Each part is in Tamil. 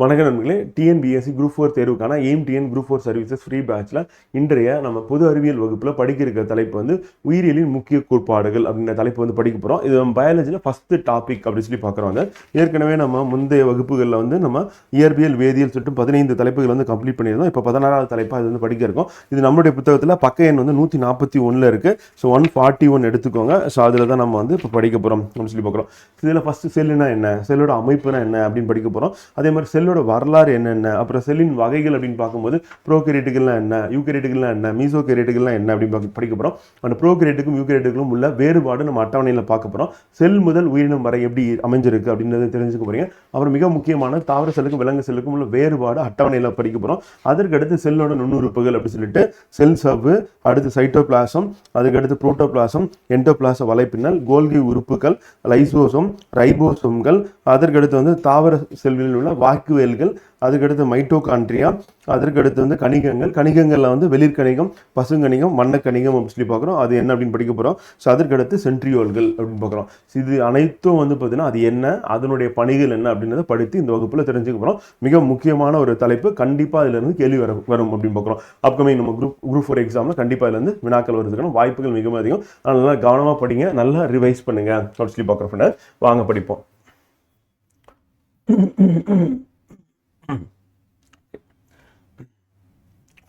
வணக்க நண்பர்களே, டிஎன்பிஎஸ்சி குரூப் 4 தேர்வுக்கான aim TN group 4 services free பேட்ச்ல இன்றைய நம்ம பொது அறிவியல் வகுப்புல படிக்க இருக்கிற தலைப்பு வந்து உயிரியலின் முக்கிய கோட்பாடுகள் அப்படின்ற தலைப்பு வந்து படிக்க போறோம். இது நம்ம பயாலஜில ஃபர்ஸ்ட் டாபிக் அப்படின்னு சொல்லி பார்க்குறோம். ஏற்கனவே நம்ம முந்தைய வகுப்புகளில் வந்து நம்ம இயற்பியல், வேதியியல் சொல்லிட்டு 15 தலைப்புகள் வந்து கம்ப்ளீட் பண்ணியிருந்தோம். இப்போ 16வது தலைப்பாக இது வந்து படிக்க இருக்கோம். இது நம்மளுடைய புத்தகத்தில் பக்க எண் வந்து 141 இருக்கு. ஸோ 141 எடுத்துக்கோங்க. ஸோ அதில் தான் நம்ம வந்து இப்போ படிக்க போகிறோம் அப்படின்னு சொல்லி பார்க்குறோம். இதில் ஃபர்ஸ்ட் செல்லுனா என்ன, செல்லோட அமைப்புனா என்ன அப்படின்னு படிக்க போகிறோம். அதே மாதிரி செல்லோட வரலாறு என்னென்ன, அப்புறம் செல்லின் வகைகள் அப்படின்னு பார்க்கும்போது ப்ரோகேரியட்டுகள்லாம் என்ன, யூகேரியட்டுகள்லாம் என்ன, மீசோகேரியட்டுகள்லாம் என்ன அப்படின்னு படிக்க போகிறோம். அந்த ப்ரோகேரியட்டுக்கும் யூகேரியட்டுக்கும் உள்ள வேறுபாடு நம்ம அட்டவணையில் பார்க்க போகிறோம். செல் முதல் உயிரினம் வரை எப்படி அமைஞ்சிருக்கு அப்படின்றத தெரிஞ்சுக்க போறீங்க. அப்புறம் மிக முக்கியமான தாவர செல்லுக்கும் விலங்கு செல்லுக்கும் உள்ள வேறுபாடு அட்டவணையில் படிக்க போகிறோம். அதற்கடுத்து செல்லோட நுண்ணுறுப்புகள் அப்படின்னு சொல்லிட்டு செல் சவ்வு, அடுத்து சைட்டோபிளாசம், அதுக்கடுத்து புரோட்டோபிளாசம், எண்டோபிளாச வலைப்பின்னல், கோல்கி உறுப்புகள், லைசோசோம், ரைபோசோம்கள், அதற்கடுத்து வந்து தாவர செல்களில் உள்ள வாக்குவேல்கள், அதுக்கடுத்து மைட்டோகாண்ட்ரியா, அதற்கடுத்து வந்து கணிகங்கள், கணிகங்களில் வந்து வெளிர்கணிகம், பசுங்கணிகம், வண்ணக்கணிகம் அப்படின்னு சொல்லி பார்க்குறோம். அது என்ன அப்படின்னு படிக்க போகிறோம். ஸோ அதற்கடுத்து சென்ட்ரியோல்கள் அப்படின்னு பார்க்குறோம். இது அனைத்தும் வந்து பார்த்தீங்கன்னா அது என்ன, அதனுடைய பணிகள் என்ன அப்படின்றத படித்து இந்த வகுப்பில் தெரிஞ்சுக்க போகிறோம். மிக முக்கியமான ஒரு தலைப்பு, கண்டிப்பாக இதிலிருந்து கேள்வி வரும் அப்படின்னு பார்க்குறோம். அப்கமிங் நம்ம குரூப் 4 எக்ஸாமில் கண்டிப்பாக இதுலேருந்து வினாக்கள் வருதுக்கான வாய்ப்புகள் மிக அதிகம். நல்லா கவனமாக படிங்க, நல்லா ரிவைஸ் பண்ணுங்க அப்படின்னு சொல்லி பார்க்குறோம். ஃப்ரெண்ட் வாங்க படிப்போம்.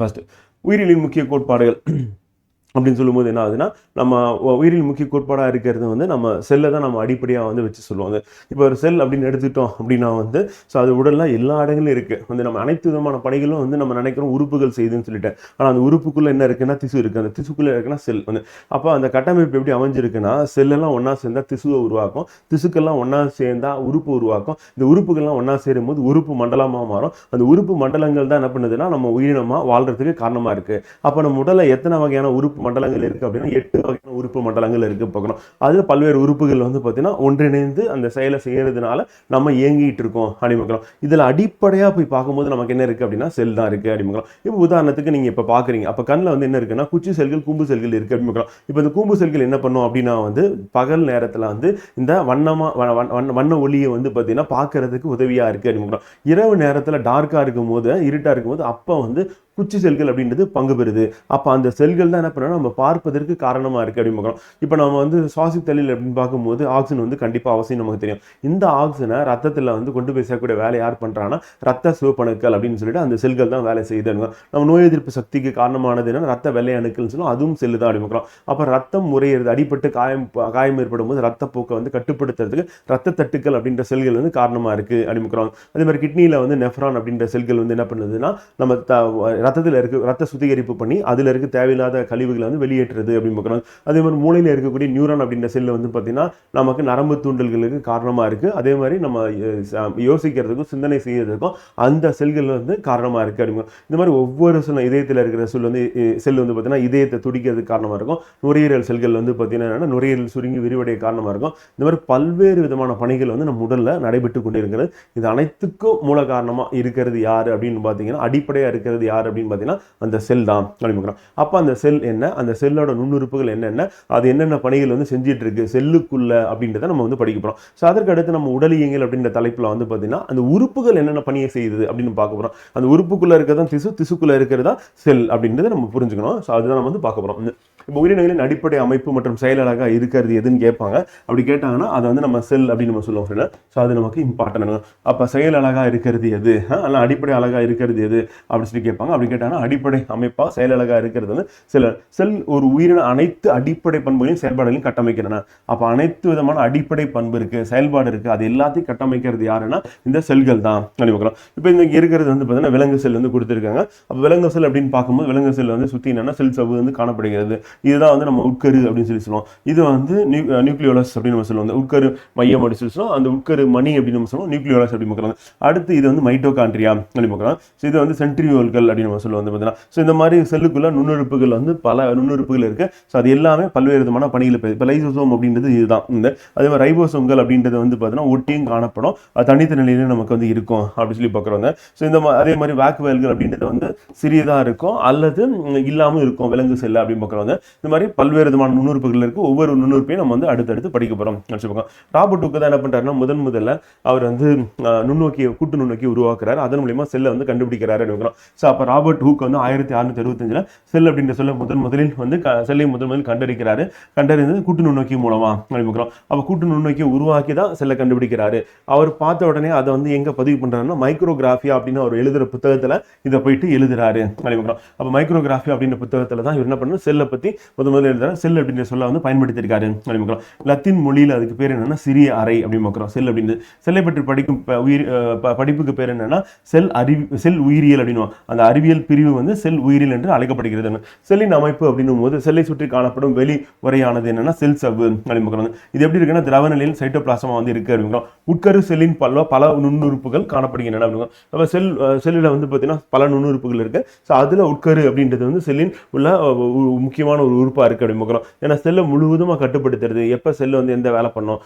ஃபர்ஸ்ட் உயிரியலின் முக்கிய கோட்பாடுகள் அப்படின்னு சொல்லும்போது என்ன ஆகுதுன்னா, நம்ம உயிரியல் முக்கிய கோட்பாடாக இருக்கிறது வந்து நம்ம செல்லை தான் நம்ம அடிப்படையாக வந்து வச்சு சொல்லுவாங்க. இப்போ ஒரு செல் அப்படின்னு எடுத்துக்கிட்டோம் அப்படின்னா வந்து ஸோ அது உடல்ல எல்லா இடங்களும் இருக்குது. வந்து நம்ம அனைத்து விதமான பணிகளும் வந்து நம்ம நினைக்கிறோம் உறுப்புகள் செய்யுதுன்னு சொல்லிட்டேன். ஆனால் அந்த உறுப்புக்குள்ளே என்ன இருக்குன்னா திசு இருக்குது. அந்த திசுக்குள்ளே இருக்குன்னா செல் வந்து. அப்போ அந்த கட்டமைப்பு எப்படி அமைஞ்சிருக்குன்னா, செல்லெல்லாம் ஒன்றா சேர்ந்தால் திசுவை உருவாக்கும், திசுக்கெல்லாம் ஒன்றா சேர்ந்தால் உறுப்பு உருவாக்கும், இந்த உறுப்புகள்லாம் ஒன்றா சேரும் போது உறுப்பு மண்டலமாக மாறும். அந்த உறுப்பு மண்டலங்கள் தான் என்ன பண்ணுதுன்னா நம்ம உயிரினமாக வாழ்றதுக்கு காரணமாக இருக்குது. அப்போ நம்ம உடலில் எத்தனை வகையான உறுப்பு மண்டலங்கள் இருக்கு அப்படின்னா 8 வகையான உறுப்பு மண்டலங்கள் இருக்கு பார்க்கணும். அதுல பல்வேறு உறுப்புகள் வந்து பார்த்தீங்கன்னா ஒன்றிணைந்து அந்த செயலை செய்யறதுனால நம்ம இயங்கிட்டு இருக்கோம் அப்படிங்கிறோம். இதுல அடிப்படையா போய் பார்க்கும்போது நமக்கு என்ன இருக்கு அப்படின்னா செல் தான் இருக்கு அப்படிங்கிறோம். இப்போ உதாரணத்துக்கு நீங்க இப்ப பாக்குறீங்க, அப்ப கண்ணில் வந்து என்ன இருக்குன்னா குச்சி செல்கள், கூம்பு செல்கள் இருக்கு அப்படிங்கிறோம். இப்போ இந்த கூம்பு செல்கள் என்ன பண்ணும் அப்படின்னா வந்து பகல் நேரத்துல வந்து இந்த வண்ண ஒளியை வந்து பார்த்தீங்கன்னா பார்க்கறதுக்கு உதவியா இருக்கு அப்படிங்கிறோம். இரவு நேரத்துல டார்க்கா இருக்கும் போது, இருட்டா இருக்கும் போது அப்ப வந்து குச்சி செல்கள் அப்படின்றது பங்கு பெறுது. அப்போ அந்த செல்கள் தான் என்ன பண்ணணும் நம்ம பார்ப்பதற்கு காரணமாக இருக்குது அப்படின்னு பார்க்குறோம். இப்போ நம்ம வந்து சுவாசித்தலில் அப்படின்னு பார்க்கும்போது ஆக்சிஜன் வந்து கண்டிப்பாக அவசியம் நமக்கு தெரியும். இந்த ஆக்சிஜனை ரத்தத்தில் வந்து கொண்டு போய் சேர்க்கக்கூடிய வேலை யார் பண்ணுறாங்கன்னா ரத்த சிவப்பணுக்கள் அப்படின்னு சொல்லிட்டு அந்த செல்கள் தான் வேலை செய்யுது. நம்ம நோய் எதிர்ப்பு சக்திக்கு காரணமானது என்ன, ரத்த வெள்ளை அணுக்கள்னு சொல்லுவோம், அதுவும் செல்லு தான் அப்படின்னு பார்க்குறோம். அப்போ ரத்தம் முறையிறது, அடிப்பட்டு காயம் ஏற்படும் போது ரத்தப்போக்கை வந்து கட்டுப்படுத்துறதுக்கு ரத்த தட்டுக்கள் அப்படின்ற செல்கள் வந்து காரணமாக இருக்குது அப்படின்னு பார்க்குறோம். அதே மாதிரி கிட்னியில் வந்து நெஃப்ரான் அப்படின்ற செல்கள் வந்து என்ன பண்ணுதுன்னா நம்ம ரத்தத்தில் இருக்கு ரத்த சுத்திகரிப்பு பண்ணி அதில் இருக்க தேவையில்லாத கழிவுகளை வந்து வெளியேற்றுறது அப்படின்னு பார்க்குறோம். அதே மாதிரி மூளையில் இருக்கக்கூடிய நியூரான் அப்படின்ற செல்லு வந்து பார்த்தீங்கன்னா நமக்கு நரம்பு தூண்டல்களுக்கு காரணமாக இருக்குது. அதே மாதிரி நம்ம யோசிக்கிறதுக்கும் சிந்தனை செய்யறதுக்கும் அந்த செல்கள் வந்து காரணமாக இருக்குது அப்படிங்க. இந்த மாதிரி ஒவ்வொரு இதயத்தில் இருக்கிற செல் வந்து பார்த்தீங்கன்னா இதயத்தை துடிக்கிறதுக்கு காரணமாக இருக்கும். நுரையீரல் செல்கள் வந்து பார்த்தீங்கன்னா நுரையீரல் சுருங்கி விரிவடைய காரணமாக இருக்கும். இந்த மாதிரி பல்வேறு விதமான பணிகள் வந்து நம்ம உடலில் நடைபெற்று கொண்டு இருக்கிறது. இது அனைத்துக்கும் மூல காரணமாக இருக்கிறது யார் அப்படின்னு பார்த்தீங்கன்னா, அடிப்படையாக இருக்கிறது யார் அப்படின்னு பார்த்தீங்கன்னா அந்த செல் தான் அப்படிங்கிறோம். அப்போ அந்த செல் என்ன, அந்த செல்லோட நுண்ணுறுப்புகள் என்னென்ன, அது என்னென்ன பணிகள் வந்து செஞ்சிட்டு இருக்கு செல்லுக்குள்ள அப்படின்றத நம்ம வந்து படிக்க போறோம். ஸோ அதற்கு அடுத்து நம்ம உடலியல் அப்படின்ற தலைப்புல வந்து பார்த்தீங்கன்னா அந்த உறுப்புகள் என்னென்ன பணியை செய்யுது அப்படின்னு பார்க்க போறோம். அந்த உறுப்புக்குள்ள இருக்கிறதா திசுக்குள்ள இருக்கிறதா செல் அப்படின்றத நம்ம புரிஞ்சுக்கணும். ஸோ அதுதான் நம்ம வந்து பார்க்க போறோம். இப்போ உயிரினங்களின் அடிப்படை அமைப்பு மற்றும் செயலழகா இருக்கிறது எதுன்னு கேட்பாங்க. அப்படி கேட்டாங்கன்னா அதை வந்து நம்ம செல் அப்படின்னு நம்ம சொல்லுவோம். ஸோ அது நமக்கு இம்பார்ட்டன்ட். அப்போ செயல் அழகா இருக்கிறது எது, அல்ல அடிப்படை அழகா இருக்கிறது எது அப்படின்னு சொல்லி கேட்பாங்க. அப்படி கேட்டாங்கன்னா அடிப்படை அமைப்பா செயலழகா இருக்கிறது வந்து செல் ஒரு உயிரின அனைத்து அடிப்படை பண்புகளையும் செயல்பாடுகளையும் கட்டமைக்கிறன. அப்போ அனைத்து விதமான அடிப்படை பண்பு இருக்கு, செயல்பாடு இருக்கு, அது எல்லாத்தையும் கட்டமைக்கிறது யாருன்னா இந்த செல்கள் தான் பார்க்கலாம். இப்போ இங்க இருக்கிறது வந்து பார்த்தீங்கன்னா விலங்கு செல் வந்து கொடுத்துருக்காங்க. அப்போ விலங்கு செல் அப்படின்னு பார்க்கும்போது விலங்கு செல் வந்து சுற்றி என்னன்னா செல் சவ்வு வந்து காணப்படுகிறது. இதுதான் வந்து நம்ம உட்கரு அப்படின்னு சொல்லி சொல்லுவோம். இது வந்து நியூக்ளியோலஸ் அப்படின்னு நம்ம சொல்லுவோம். உட்கரு மையம் அப்படின்னு சொல்லி சொல்லுவோம். அந்த உட்கரு மணி அப்படின்னு நம்ம சொல்லுவோம், நியூக்ளியோலஸ் அப்படின்னு பார்க்குறாங்க. அடுத்து இது வந்து மைட்டோகாண்ட்ரியா அப்படின்னு பார்க்குறோம். ஸோ இது வந்து சென்ட்ரியோல்கள் அப்படின்னு நம்ம சொல்லுவோம் பார்த்தீங்கன்னா. ஸோ இந்த மாதிரி செல்லுக்குள்ள நுண்ணுறுப்புகள் வந்து பல நுண்ணுறுப்புகள் இருக்கு. ஸோ அது எல்லாமே பல்வேறு விதமான பணிகளை இப்போ லைசோசோம் அப்படின்றது இதுதான். அதே மாதிரி ரைபோசோம்கள் அப்படின்றது வந்து பார்த்தீங்கன்னா ஒட்டியும் காணப்படும், அது தனித்த நிலையில நமக்கு வந்து இருக்கும் அப்படின்னு சொல்லி பார்க்குறோங்க. ஸோ இந்த அதே மாதிரி வாக்குவேல்கள் அப்படின்றது வந்து சிறியதாக இருக்கும் அல்லது இல்லாமல் இருக்கும் விலங்கு செல் அப்படின்னு பார்க்குறவங்க. இந்த மாதிரி பல்வேறு விதமான நுண்ணுறுப்புகள் இருக்கு. ஒவ்வொரு நுண்ணுறுப்பையும் நம்ம வந்து அடுத்தடுத்து படிக்க போறோம் வச்சுக்கோங்க. ராபர்ட் ஹூக் தான் என்ன பண்றாருன்னா முதல்ல அவர் வந்து கூட்டு நுண்ணோக்கி உருவாக்குறாரு. அதன் மூலமா செல்லை வந்து கண்டுபிடிக்கிறாரு அப்படிங்கிறோம். ஸோ அப்போ ராபர்ட் ஹூக் வந்து 1665 செல் அப்படின்ற சொல்ல முதலில் வந்து செல்லை முதலில் கண்டறிந்தது கூட்டு நுண்ணோக்கி மூலமா அப்படிங்கிறோம். அப்போ கூட்டு நுண்ணோக்கி உருவாக்கி தான் செல்லை கண்டுபிடிக்கிறாரு. அவர் பார்த்த உடனே அதை வந்து எங்க பதிவு பண்றாருன்னா மைக்ரோகிராஃபி அப்படின்னு அவர் எழுதுற புத்தகத்துல இதை போயிட்டு எழுதுறாரு அப்படிங்கிறோம். அப்போ மைக்ரோகிராஃபி அப்படின்ற புத்தகத்துல தான் இவர் என்ன பண்ணணும் செல்லை பத்தி முதல்ல எழுதுறாரு. செல் அப்படின்ற சொல்ல வந்து பயன்படுத்தியிருக்காரு அப்படிங்கிறோம். லத்தீன் மொழியில அதுக்கு பேர் என்னன்னா சிறிய அறை அப்படின்னு செல் அப்படின்னு செல்லை பற்றி படிக்கும் படிப்புக்கு பேர் என்னன்னா செல் உயிரியல் அப்படின்னு அந்த அறிவியல் பிரிவு வந்து செல் உயிரியல் என்று அழைக்கப்படுகிறது. செல்லின் அமைப்பு அப்படின்னும் போது செல்லை சுற்றி காணப்படும் வெளி உரையானது என்னன்னா செல் சவ்வு அப்படின்னு. இது எப்படி இருக்குன்னா திரவ நிலையில் சைட்டோபிளாசமா வந்து இருக்கு அப்படிங்கிறோம். உட்கரு செல்லின் பல நுண்ணுறுப்புகள் காணப்படுகின்றன அப்படிங்கிறோம். செல்லில் வந்து பார்த்தீங்கன்னா பல நுண்ணுறுப்புகள் இருக்கு. ஸோ அதுல உட்கரு அப்படின்றது வந்து செல்லின் உள்ள முக்கியமான ஒரு உறுப்பா இருக்கு அப்படிங்கிறோம். ஏன்னா செல்லை முழுவதுமா கட்டுப்படுத்துறது, எப்ப செல் வந்து எந்த வேலை பண்ணும்,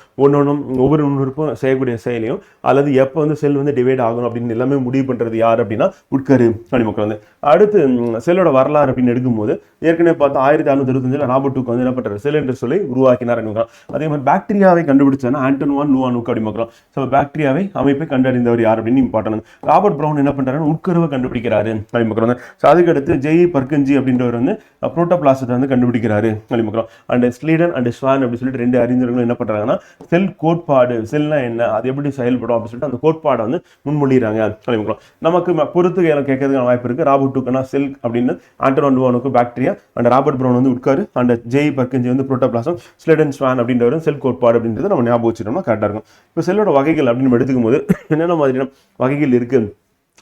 ஒவ்வொரு நுண்ணுறுப்பும் செய்யக்கூடிய செயலையும் அல்லது எப்போ வந்து செல் வந்து டிவைட் ஆகணும் அப்படின்னு எல்லாமே முடிவு பண்றது யார் அப்படின்னா உட்கரு அப்படிங்கிறோம். வந்து அடுத்து செல்லோட வரலாறு அப்படின்னு எடுக்கும்போது ஏற்கனவே பார்த்தா 1665 ராபர்ட் ஹூக் வந்து என்ன பண்றாரு செல் என்ற சொல்லை உருவாக்கினார் அப்படிங்கிறோம். அதே மாதிரி பாக்டீரியாவை கண்டுபிடிச்சானா ஆண்டன் வான் லூவானுக் அப்படிங்கிறோம். ஸோ பாக்டீரியாவை அமைப்பை கண்டறிந்தவர் யார் அப்படின்னு இம்பார்ட்டன்ட். ராபர்ட் பிரவுன் என்ன பண்றாரு உட்கருவை கண்டுபிடிக்கிறாரு அப்படிங்கிறோம். ஸோ அதுக்கு அடுத்து ஜெய் பர்கன்ஜி அப்படின்றவர் வந்து புரோட்டோபிளாசத்தை வந்து கண்டுபிடிக்கிறாரு அப்படிங்கிறோம். அண்ட் ஸ்லீடன் அண்ட் ஸ்வான் அப்படின்னு சொல்லிட்டு 2 அறிஞர்களும் என்ன பண்றாங்கன்னா செல் கோட்பாடு, செல்னா என்ன, அது எப்படி செயல்படும் அப்படின்னு சொல்லிட்டு அந்த கோட்பாடை வந்து முன்மொழிகிறாங்க அப்படிங்கிறோம். நமக்கு பொறுத்து கேட்கறதுக்கான வாய்ப்பு இருக்கு. ராபர்ட் ஹூக்னா செல் அப்படின்னு, ஆண்டன் வான் லூவானுக்கு பாக்டீரியா, அண்ட் ராபர்ட் பிரவுன் வந்து உட்காரு, அண்ட் ஜெய் பர்கன்ஜி வந்து புரோட்டோபிளாசம், ஸ்லீடன் ஸ்வான் அப்படின்றவர் செல் கோட்பாடு அப்படின்றது நம்ம ஞாபகம் வச்சுட்டோம்னா கரெக்டாக இருக்கும். இப்போ செல்லோட வகைகள் அப்படின்னு எடுத்துக்கும் போது என்னென்ன மாதிரியான வகைகள் இருக்கு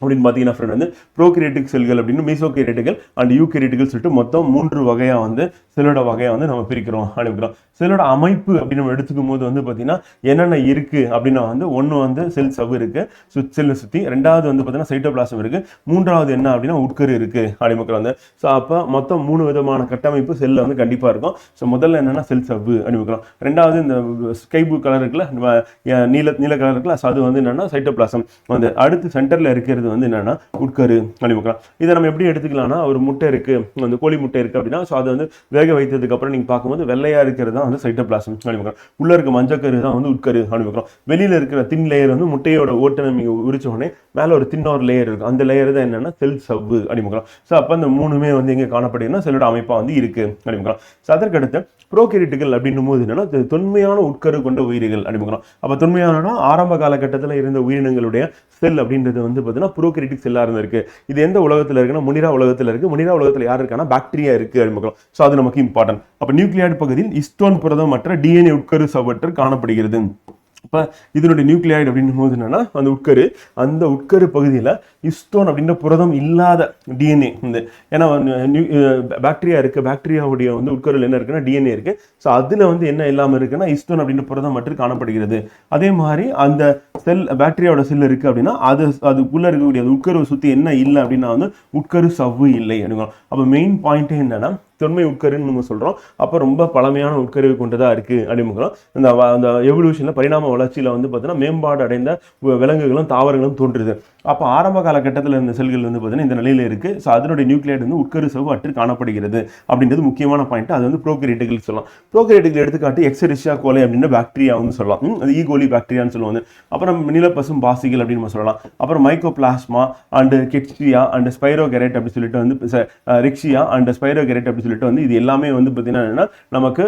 அப்படின்னு பார்த்தீங்கன்னா ஃப்ரெண்ட் வந்து ப்ரோகிரியேட்டிக் செல்கள் அப்படின்னு மீசோகிரியேட்டிகள் அண்ட் யூகிரியேட்டிகள் சொல்லிட்டு மொத்தம் 3 வகையாக வந்து செல்லோட வகையாக வந்து நம்ம பிரிக்கிறோம் அப்படிங்கிறோம். செல்லோட அமைப்பு அப்படின்னு நம்ம எடுத்துக்கும் போது வந்து பார்த்தீங்கன்னா என்னென்ன இருக்கு அப்படின்னா வந்து ஒன்று வந்து செல் சவ்வு இருக்கு செல்லை சுற்றி, ரெண்டாவது வந்து பார்த்தீங்கன்னா சைட்டோபிளாசம் இருக்கு, மூன்றாவது என்ன அப்படின்னா உட்கரு இருக்கு அப்படிங்கிற வந்து. ஸோ அப்போ மொத்தம் 3 விதமான கட்டமைப்பு செல்லில் வந்து கண்டிப்பாக இருக்கும். ஸோ முதல்ல என்னன்னா செல் சவ்வு அப்படிங்கிறோம். ரெண்டாவது இந்த ஸ்கை ப்ளூ கலர் இருக்குல்ல, நீல கலர் இருக்குல்ல, அது வந்து என்னன்னா சைட்டோபிளாசம் வந்து. அடுத்து சென்டர்ல இருக்கிறது வந்து என்னன்னா உட்கரு அப்படிங்கிறோம். இதை நம்ம எப்படி எடுத்துக்கலாம்னா ஒரு முட்டை இருக்கு, அந்த கோழி முட்டை இருக்கு அப்படின்னா ஸோ அதை வந்து வேக வைத்ததுக்கு அப்புறம் நீங்க பார்க்கும்போது வெள்ளையா இருக்கிறது தான் வந்து சைட்டோபிளாசம் அப்படிங்கிறோம். உள்ள இருக்க மஞ்சக்கரு தான் வந்து உட்கரு அப்படிங்கிறோம். வெளியில இருக்கிற தின் லேயர் வந்து முட்டையோட ஓட்டை நீங்க உரிச்ச உடனே மேல ஒரு தின்னொரு லேயர் இருக்கும், அந்த லேயர் தான் என்னன்னா செல் சவ்வு அப்படிங்கிறோம். ஸோ அப்போ அந்த 3மே வந்து எங்க காணப்படுதுன்னா செல்லோட அமைப்பா வந்து இருக்கு அப்படிங்கிறோம். ஸோ அதற்கடுத்து ப்ரோகேரிட்டுகள் அப்படின்னும் போது என்னன்னா தொன்மையான உட்கரு கொண்ட உயிரிகள் அப்படிங்கிறோம். அப்போ தொன்மையான ஆரம்ப காலகட்டத்தில் இருந்த உயிரினங்களுடைய செல் அப்படின்றது வந்து பார்த்தீங்கன்னா ப்ரோகேரிட்டிக் செல்லா இருந்திருக்கு. இது எந்த உலகத்தில் இருக்குன்னா முனிரா உலகத்தில் இருக்கு. முனிரா உலகத்தில் யார் இருக்கான்னா பாக்டீரியா இருக்கு அப்படிங்கிறோம். ஸோ அது நமக்கு இம்பார்ட்டன்ட். அப்போ நியூக்ளியாய்டு பகுதியில் ஹிஸ்டோன் புரதம் மற்ற டிஎன்ஏ உட்கரு சவ்வற்று காணப்படுகிறது. இப்போ இதனுடைய நியூக்ளியாய்டு அப்படின்னும் போது என்னன்னா அந்த உட்கரு பகுதியில் ஹிஸ்டோன் அப்படின்ற புரதம் இல்லாத டிஎன்ஏ வந்து, ஏன்னா பாக்டீரியா இருக்கு, பாக்டீரியாவுடைய வந்து உட்கருவில் என்ன இருக்குன்னா டிஎன்ஏ இருக்கு. ஸோ அதில் வந்து என்ன இல்லாமல் இருக்குன்னா ஹிஸ்டோன் அப்படின்ற புரதம் மட்டும் காணப்படுகிறது. அதே மாதிரி அந்த செல் பாக்டீரியாவோட செல் இருக்கு அப்படின்னா அதுக்குள்ள இருக்கக்கூடிய உட்கருவை சுற்றி என்ன இல்லை அப்படின்னா வந்து உட்கரு சவ்வு இல்லை அப்படிங்கிறோம். அப்போ மெயின் பாயிண்ட் என்னன்னா தொன்மை உட்கருன்னு நம்ம சொல்றோம். அப்போ ரொம்ப பழமையான உட்கருவை கொண்டதா இருக்கு அப்படிங்கிறோம். அந்த எவல்யூஷன்ல பரிணாம வளர்ச்சியில வந்து பார்த்தீங்கன்னா மேம்பாடு அடைந்த விலங்குகளும் தாவரங்களும் தோன்றுது. அப்போ ஆரம்ப காலகட்டத்தில் இருந்த செல்கள் வந்து பார்த்தீங்கன்னா இந்த நிலையில இருக்கு. ஸோ அதனுடைய நியூக்ளியாய்டு வந்து உட்கரு சவ்வு அற்று காணப்படுகிறது அப்படின்றது முக்கியமான பாயிண்ட். அது வந்து ப்ரோகேரிட்டுகள் சொல்லலாம். ப்ரோகேரிட்டுகள் எடுத்துக்காட்டு எக்ஸெரிஷியா கோலை அப்படின்ற பாக்டீரியா வந்து சொல்லலாம். அது ஈகோலி பாக்டீரியான்னு சொல்லுவாங்க. அப்புறம் நிலப்பசும் பாசிகள் அப்படின்னு நம்ம சொல்லலாம். அப்புறம் மைக்கோபிளாஸ்மா அண்ட் கெட்சியா அண்ட் ஸ்பைரோகெரேட் அப்படி சொல்லிட்டு வந்து ரிக்ஷியா அண்ட் ஸ்பைரோகெரேட் அப்படி சொல்லிட்டு வந்து இது எல்லாமே வந்து பார்த்தீங்கன்னா நமக்கு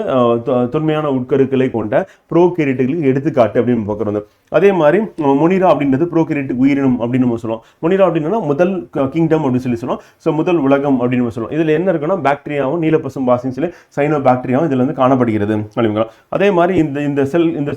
தொன்மையான உட்கருக்களை கொண்ட ப்ரோகேரிட்டுகளுக்கு எடுத்துக்காட்டு அப்படின்னு பார்க்குறோம். அதே மாதிரி மொனிரா அப்படின்றது ப்ரோகேரிட்டிக் உயிரினம் அப்படின்னு நம்ம சொல்லுவோம். மொனிரா அப்படின்னா முதல் கிங்டம் அப்படின்னு சொல்லி சொல்லுவோம். ஸோ முதல் உலகம் அப்படின்னு சொல்லுவோம். இதில் என்ன இருக்குன்னா பாக்டீரியாவும் நீலப்பசும் பாசின்னு சொல்லி சைனோ பாக்டீரியாவும் இதில் வந்து காணப்படுகிறது அப்படிங்கிறோம். அதே மாதிரி இந்த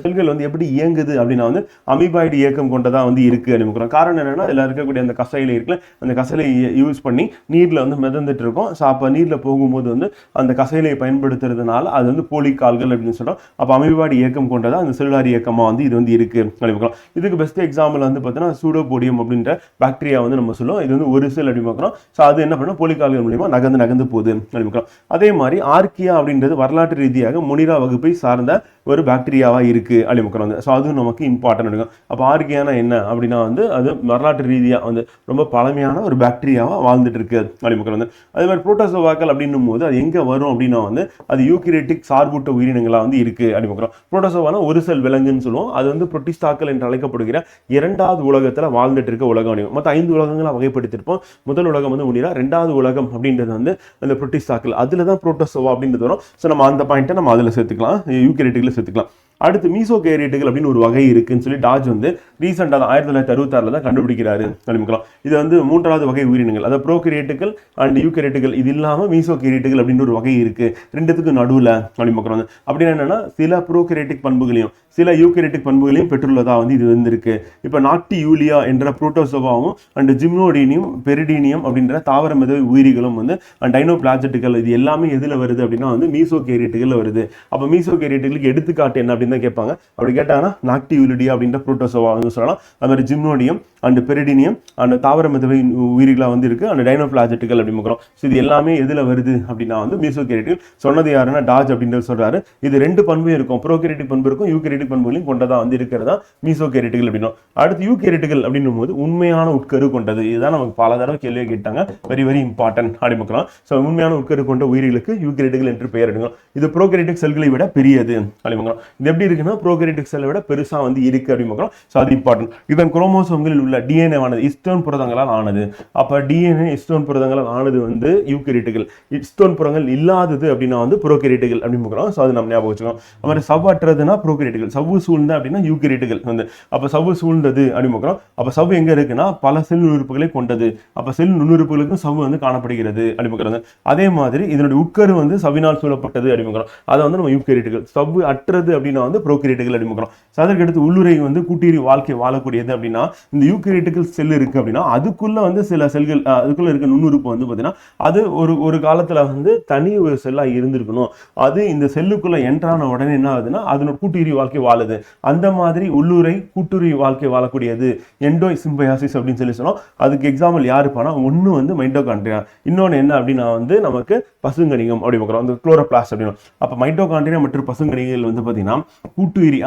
செல்கள் வந்து எப்படி இயங்குது அப்படின்னா வந்து அமீபாய்டு இயக்கம் கொண்டதா வந்து இருக்கு அப்படிங்கிறோம். காரணம் என்னன்னா இதில் இருக்கக்கூடிய அந்த கசையில இருக்குல்ல, அந்த கசையை யூஸ் பண்ணி நீர்ல வந்து மிதந்துட்டு இருக்கும். ஸோ அப்போ நீர்ல போகும்போது வந்து அந்த கசையிலை பயன்படுத்துறதுனால அது வந்து போலிகால்கள் அப்படின்னு சொல்றோம். அப்போ அமீபாய்டு இயக்கம் கொண்டதா அந்த செல்லுலார் இயக்கமா வந்து இது வந்து இருக்கு அப்படிங்கிறோம். இதுக்கு பெஸ்ட் எக்ஸாம்பிள் வந்து பார்த்தீங்கன்னா சூடோபோடியம் அப்படின்னு அப்படின்ற பாக்டீரியா வந்து நம்ம சொல்லுவோம். இது வந்து ஒரு செல் அப்படி பார்க்குறோம். ஸோ அது என்ன பண்ணும், போலிகால்கள் மூலியமா நகர்ந்து போகுது அப்படி பார்க்குறோம். அதே மாதிரி ஆர்கியா அப்படின்றது வரலாற்று ரீதியாக மொனிரா வகுப்பை சார்ந்த ஒரு பாக்டீரியாவா இருக்கு அப்படி பார்க்குறோம். ஸோ அதுவும் நமக்கு இம்பார்ட்டன்ட் இருக்கும். அப்போ ஆர்கியானா என்ன அப்படின்னா வந்து அது வரலாற்று ரீதியாக வந்து ரொம்ப பழமையான ஒரு பாக்டீரியாவா வாழ்ந்துட்டு இருக்கு அப்படி பார்க்குறோம். அதே மாதிரி புரோட்டோசோவாக்கள் அப்படின்னும் போது அது எங்க வரும் அப்படின்னா வந்து அது யூகரியோட்டிக் சார்பூட்ட உயிரினங்களா வந்து இருக்கு அப்படி பார்க்குறோம். புரோட்டோசோவானா ஒரு செல் விலங்குன்னு சொல்லுவோம். அது வந்து புரோட்டிஸ்டாக்கள் என்று அழைக்கப்படுகிற இரண்டாவது உலகத்துல வாழ்ந்துட்டு இருக்க உலகம். மொத்தம் 5 உலகங்களை வகைப்படுத்திருப்போம். முதல் உலகம் வந்து முனிரா, ரெண்டாவது உலகம் அப்படின்றது வந்து அந்த புரோட்டிஸ்டாக்கள், அதுல தான் புரோட்டோசோவா அப்படின்றது வரும். ஸோ நம்ம அந்த பாயிண்ட்டை நம்ம அதுல சேர்த்துக்கலாம், யூகரியோட்டிக்ல சேர்த்துக்கலாம். அடுத்து மீசோகேரியட்டுகள் அப்படின்னு ஒரு வகை இருக்குன்னு சொல்லி டாஜ் வந்து ரீசெண்டாக 1966 தான் கண்டுபிடிக்கிறாரு அப்படிக்கலாம். இது வந்து 3வது வகை உயிரினங்கள், அதாவது ப்ரோகேரியட்டுகள் அண்ட் யூகேரியட்டுகள். இது இல்லாமல் மீசோகேரியட்டுகள் அப்படின்னு ஒரு வகை இருக்கு, ரெண்டுத்துக்கு நடுவில் அப்படி பார்க்குறோம். அப்படின்னா என்னன்னா சில ப்ரோகேரியட்டிக் பண்புகளையும் சில யூகேரியட்டிக் பண்புகளையும் பெற்றுள்ளதா வந்து இது வந்து இருக்கு. இப்போ நாக்டியூலியா என்ற புரோட்டோசோவாவும் அண்ட் ஜிம்னோடீனியம், பெரிடீனியம் அப்படின்ற தாவர மிதவை உயிரிகளும் வந்து டைனோபிளாசட்டுகள் இது எல்லாமே எதுல வருது அப்படின்னா வந்து மீசோகேரியட்டுகள் வருது. அப்போ மீசோகேரியட்டுகளுக்கு எடுத்துக்காட்டு என்ன அப்படின்னு தான் கேட்பாங்க. அப்படி கேட்டாங்கன்னா நாக்டியூலிடியா அப்படின்ற புரோட்டோசோவா வந்து சொல்லலாம். அது மாதிரி ஜிம்னோடியம் அண்ட் பெரிடினியம் அண்ட் தாவர மிதவை உயிரிகளா வந்து இருக்கு, அண்ட் டைனோபிளாசட்டுகள் அப்படி பார்க்குறோம். ஸோ இது எல்லாமே எதுல வருது அப்படின்னா வந்து மீசோகேரியட்டுகள். சொன்னது யாருன்னா டாஜ் அப்படின்றது சொல்றாரு. இது 2 பண்பும் இருக்கும், ப்ரோகேரியட்டிக் பண்பு இருக்கும், யூகேரியட்டிக் பண்புகளையும் கொண்டதா வந்து இருக்கிறதா மீசோகேரியட்டுகள் அப்படின்னா. அடுத்து யூகேரியட்டுகள் அப்படின்னும் போது உண்மையான உட்கரு கொண்டது. இதுதான் நமக்கு பல தடவை கேள்வி கேட்டாங்க, வெரி வெரி இம்பார்ட்டன்ட் அப்படி பார்க்கலாம். ஸோ உண்மையான உட்கரு கொண்ட உயிரிகளுக்கு யூகேரியட்டுகள் என்று பெயர் எடுக்கும். இது ப்ரோகேரியட்டிக் செல்களை விட பெரியது அப்படி பார்க்கலாம். இது எப்படி இருக்குன்னா ப்ரோகேரியட்டிக் செல்லை விட பெருசா வந்து இருக்கு அப்படி பார்க்கலாம். ஸோ அது இம்பார்ட்டன்ட். இதன் குரோமோசோம்களில் உள்ள டிஎன்ஏ ஆனது இஸ்டோன் புரதங்களால் ஆனது. அப்ப டிஎன்ஏ இஸ்டோன் புரதங்களால் ஆனது வந்து யூகேரியட்டுகள், இஸ்டோன் புரதங்கள் இல்லாதது அப்படின்னா வந்து ப்ரோகேரியட்டுகள் அப்படி பார்க்கலாம். ஸோ அது நம்ம ஞாபகம் வச்சுக்கோம். அது மாதிரி சவ்வற்றதுன்னா ப்ரோகேரியட்டுகள், சவ்வு சூழ்ந்த அப்படின்னா யூகேரியட்டுகள் வந்து. அப்ப சவ்வு சூழ்ந்தது அப்படி பார்க்கிறோம். அப்ப சவ்வு எங்க இருக்குன்னா பல செல் நுண்ணுறுப்புகளை கொண்டது. அப்ப செல் நுண்ணுறுப்புகளுக்கும் சவ்வு வந்து காணப்படுகிறது அப்படி பார்க்கிறது. அதே மாதிரி இதனுடைய உட்கரு வந்து சவ்வினால் சூழப்பட்டது அப்படி பார்க்கிறோம். அதை வந்து நம்ம யூகேரியட்டுகள். சவ்வு அற்றது அப்படின்னா வந்து ப்ரோகேரியட்டுகள் அப்படி பார்க்கிறோம். அதற்கு அடுத்து உள்ளுரை வந்து கூட்டுயிரி வாழ்க்கை வாழக்கூடியது அப்படின்னா இந்த யூகேரியட்டுகள் செல் இருக்கு அப்படின்னா அதுக்குள்ள வந்து சில செல்கள், அதுக்குள்ள இருக்க நுண்ணுறுப்பு வந்து பார்த்தீங்கன்னா அது ஒரு காலத்துல வந்து தனி ஒரு செல்லா இருந்திருக்கணும். அது இந்த செல்லுக்குள்ள என்ட்ரான உடனே என்ன ஆகுதுன்னா அதனோட கூட்டுயிரி வாழ்க்கை வாழுது. அந்த மாதிரி உள்ளுரை கூட்டுயிரி வாழ்க்கை வாழக்கூடியது எண்டோ சிம்பயாசிஸ் அப்படின்னு சொல்லி சொன்னோம். அதுக்கு எக்ஸாம்பிள் யாருப்பானா, ஒன்று வந்து மைட்டோகாண்ட்ரியா, இன்னொன்று என்ன அப்படின்னா வந்து நமக்கு பசுங்கணிகம் அப்படி பார்க்குறோம், அந்த குளோரோபிளாஸ்ட் அப்படின்னு. அப்போ மைட்டோகாண்ட்ரியா மற்றும் பசுங்கணிகள் வந்து பார்த்தீங்கன்னா கூட்டுயிரி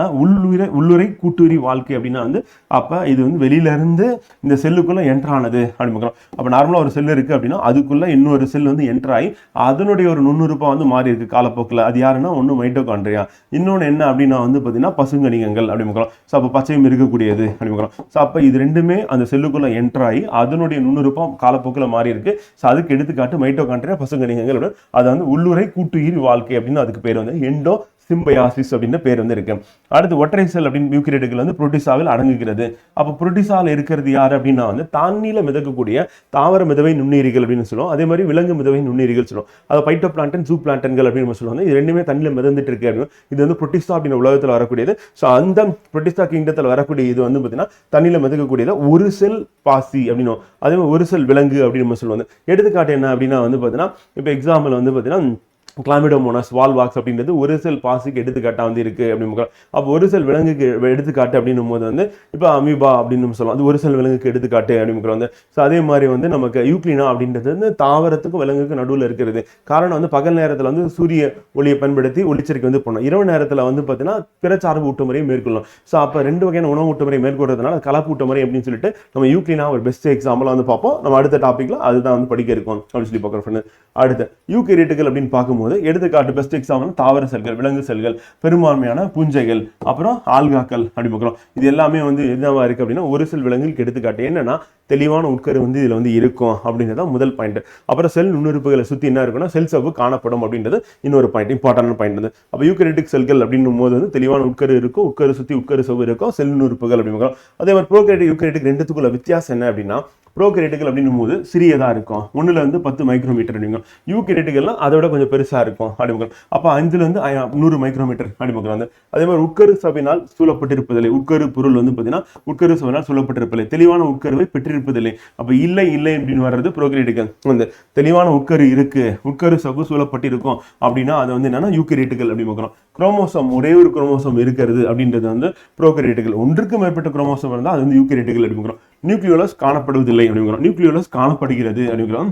உள்ளுரை கூட்டுயிரி வாழ்க்கை அப்படின்னா வந்து அப்போ இது வந்து வெளியில இருந்து இந்த செல்லுக்குள்ள என்ட்ரானது அப்படி பார்க்குறோம். அப்போ நார்மலாக ஒரு செல் இருக்கு அப்படின்னா அதுக்குள்ள இன்னொரு செல் வந்து என்ட்ராகி அதனுடைய ஒரு நுண்ணுறுப்பா வந்து மாறி இருக்கு காலப்போக்கில். அது யாருன்னா ஒன்று மைட்டோகாண்ட்ரியா, இன்னொன்று என்ன அப்படின்னா வந்து பார்த்தீங்கன்னா பசுங்கணிகங்கள் அப்படி பார்க்கலாம். ஸோ அப்போ பச்சையும் இருக்கக்கூடியது அப்படி பார்க்கலாம். ஸோ அப்போ இது ரெண்டுமே அந்த செல்லுக்குள்ள என்ட்ராகி அதனுடைய நுண்ணுறுப்பம் காலப்போக்கில் மாறி இருக்கு. ஸோ அதுக்கு எடுத்துக்காட்டு மைட்டோகாண்ட்ரியா பசுங்கணிகங்கள். அது வந்து உள்ளுரை கூட்டுயிர் வாழ்க்கை அப்படின்னு அதுக்கு பேர் வந்து எண்டோ சிம்பயாசிஸ் அப்படின்ற பேர் வந்து இருக்கு. அடுத்து ஒற்றை செல் அப்படின்னு யூகேரியட்டுகள் வந்து புரோட்டிசாவில் அடங்குகிறது. அப்போ புரோட்டிசாவில் இருக்கிறது யார் அப்படின்னா வந்து தண்ணியில மிதக்கக்கூடிய தாவர மிதவை நுண்ணுயிரிகள் அப்படின்னு சொல்லுவோம். அதே மாதிரி விலங்கு மிதவை நுண்ணுயிரிகள் சொல்லுவோம். அது பைட்டோ பிளான்டன் ஜூ பிளான்டன்கள் அப்படின்னு சொல்லுவாங்க. இது ரெண்டுமே தண்ணியில மிதந்துட்டு இருக்கு. இது வந்து புரோட்டிஸ்டா அப்படின்ற உலகத்தில் வரக்கூடியது. ஸோ அந்த புரோட்டிஸ்டா கிங்டத்தில் வரக்கூடிய இது வந்து பார்த்தீங்கன்னா தண்ணியில மிதக்கக்கூடியது ஒரு செல் பாசி அப்படின்னு, அதே மாதிரி ஒரு செல் விலங்கு அப்படின்னு நம்ம சொல்லுவாங்க. எடுத்துக்காட்டு என்ன அப்படின்னா வந்து பார்த்தீங்கன்னா இப்போ எக்ஸாம்பிள் வந்து பார்த்தீங்கன்னா கிளாமிடோமோனாஸ் வால்வாக்ஸ் அப்படின்றது ஒரு செல் பாசிக்கு எடுத்துக்காட்டா வந்து இருக்கு அப்படின்னு. அப்போ ஒரு செல் விலங்குக்கு எடுத்துக்காட்டு அப்படின்னும் போது வந்து இப்போ அமீபா அப்படின்னு சொல்லலாம், அது ஒரு செல் விலங்குக்கு எடுத்துக்காட்டு அப்படின்னு வந்து. ஸோ அதே மாதிரி வந்து நமக்கு யூக்ளினா அப்படின்றது வந்து தாவரத்துக்கும் விலங்குக்கும் நடுவில் இருக்கிறது. காரணம் வந்து பகல் நேரத்தில் வந்து சூரிய ஒளியை பயன்படுத்தி ஒளிச்சேர்க்கை வந்து பண்ணணும். இரவு நேரத்தில் வந்து பார்த்தீங்கன்னா பிறச்சார்பு ஊட்டமுறையை மேற்கொள்ளணும். ஸோ அப்போ 2 வகையான உணவு ஊட்டமுறை மேற்கொள்றதுனால கலப்பு ஊட்டமுறை அப்படின்னு சொல்லிட்டு நம்ம யூக்ளினா ஒரு பெஸ்ட் எக்ஸாம்பிளாக வந்து பார்ப்போம். நம்ம அடுத்த டாபிக்ல அதுதான் வந்து படிக்க இருக்கும் அப்படின்னு சொல்லி பார்க்குறோம். அடுத்து யூகேரியட்டுகள் அப்படின்னு பார்க்கும்போது எடுத்துக்காட்டு பெஸ்ட் எக்ஸாம்பிள் தாவர செல்கள், விலங்கு செல்கள், பெரும்பான்மையான பூஞ்சைகள், அப்புறம் ஆல்காக்கள் அப்படி பார்க்குறோம். இது எல்லாமே வந்து என்னவா இருக்கு அப்படின்னா ஒரு செல் விலங்குகளுக்கு எடுத்துக்காட்டு. என்னன்னா தெளிவான உட்கரு வந்து இதுல வந்து இருக்கும் அப்படின்றத முதல் பாயிண்ட். அப்புறம் செல் நுண்ணுறுப்புகளை சுத்தி என்ன இருக்குன்னா செல் சவ்வு காணப்படும் அப்படின்றது இன்னொரு பாயிண்ட், இம்பார்ட்டன்ட் பாயிண்ட் வந்து. அப்போ யூகேரியட்டிக் செல்கள் அப்படின்னும் போது வந்து தெளிவான உட்கரு இருக்கும், உட்கரு சுத்தி உட்கரு சவ்வு இருக்கும், செல் நுண்ணுறுப்புகள் அப்படி பார்க்குறோம். அதே மாதிரி ப்ரோகேரியட்டிக் யூகேரியட்டிக் ரெண்டுத்துக்குள்ள வித்தியாசம் என்ன அப்படின்னா ப்ரோகேரியட்டுகள் அப்படின்னும் போது சிறியதா இருக்கும், 1 to 10 மைக்ரோமீட்டர் அப்படிங்கும். யூகேரியட்டுகள்லாம் அதோட கொஞ்சம் பெருசா இருக்கும் அப்படி. அப்போ 5 to 100 மைக்ரோமீட்டர் அப்படி. அதே மாதிரி உட்கரு சபையினால் சூழப்பட்டிருப்பதில்லை. உட்கரு பொருள் வந்து பார்த்தீங்கன்னா உட்கரு சபையினால் சூழப்பட்டிருப்பதில்லை, தெளிவான உட்கருவை பெற்றிருப்பதில்லை. அப்போ இல்லை அப்படின்னு வர்றது ப்ரோகேரியட்டுகள். வந்து தெளிவான உட்கரு இருக்கு, உட்கரு சவ்வு சூழப்பட்டிருக்கும் அப்படின்னா அது வந்து என்னன்னா யூகேரியட்டுகள் அப்படி பார்க்குறோம். குரோமோசோம் ஒரே ஒரு குரோமோசோம் இருக்கிறது அப்படின்றது வந்து ப்ரோகேரியட்டுகள். ஒன்றுக்கு மேற்பட்ட குரோமோசோம் இருந்தால் அது வந்து யூகேரியட்டுகள் அப்படி பார்க்குறோம். நியூக்ளியோலஸ் காணப்படுவதில்லை அப்படிங்கிறோம். நியூக்ளியோலஸ் காணப்படுகிறது அப்படிங்கிறோம்.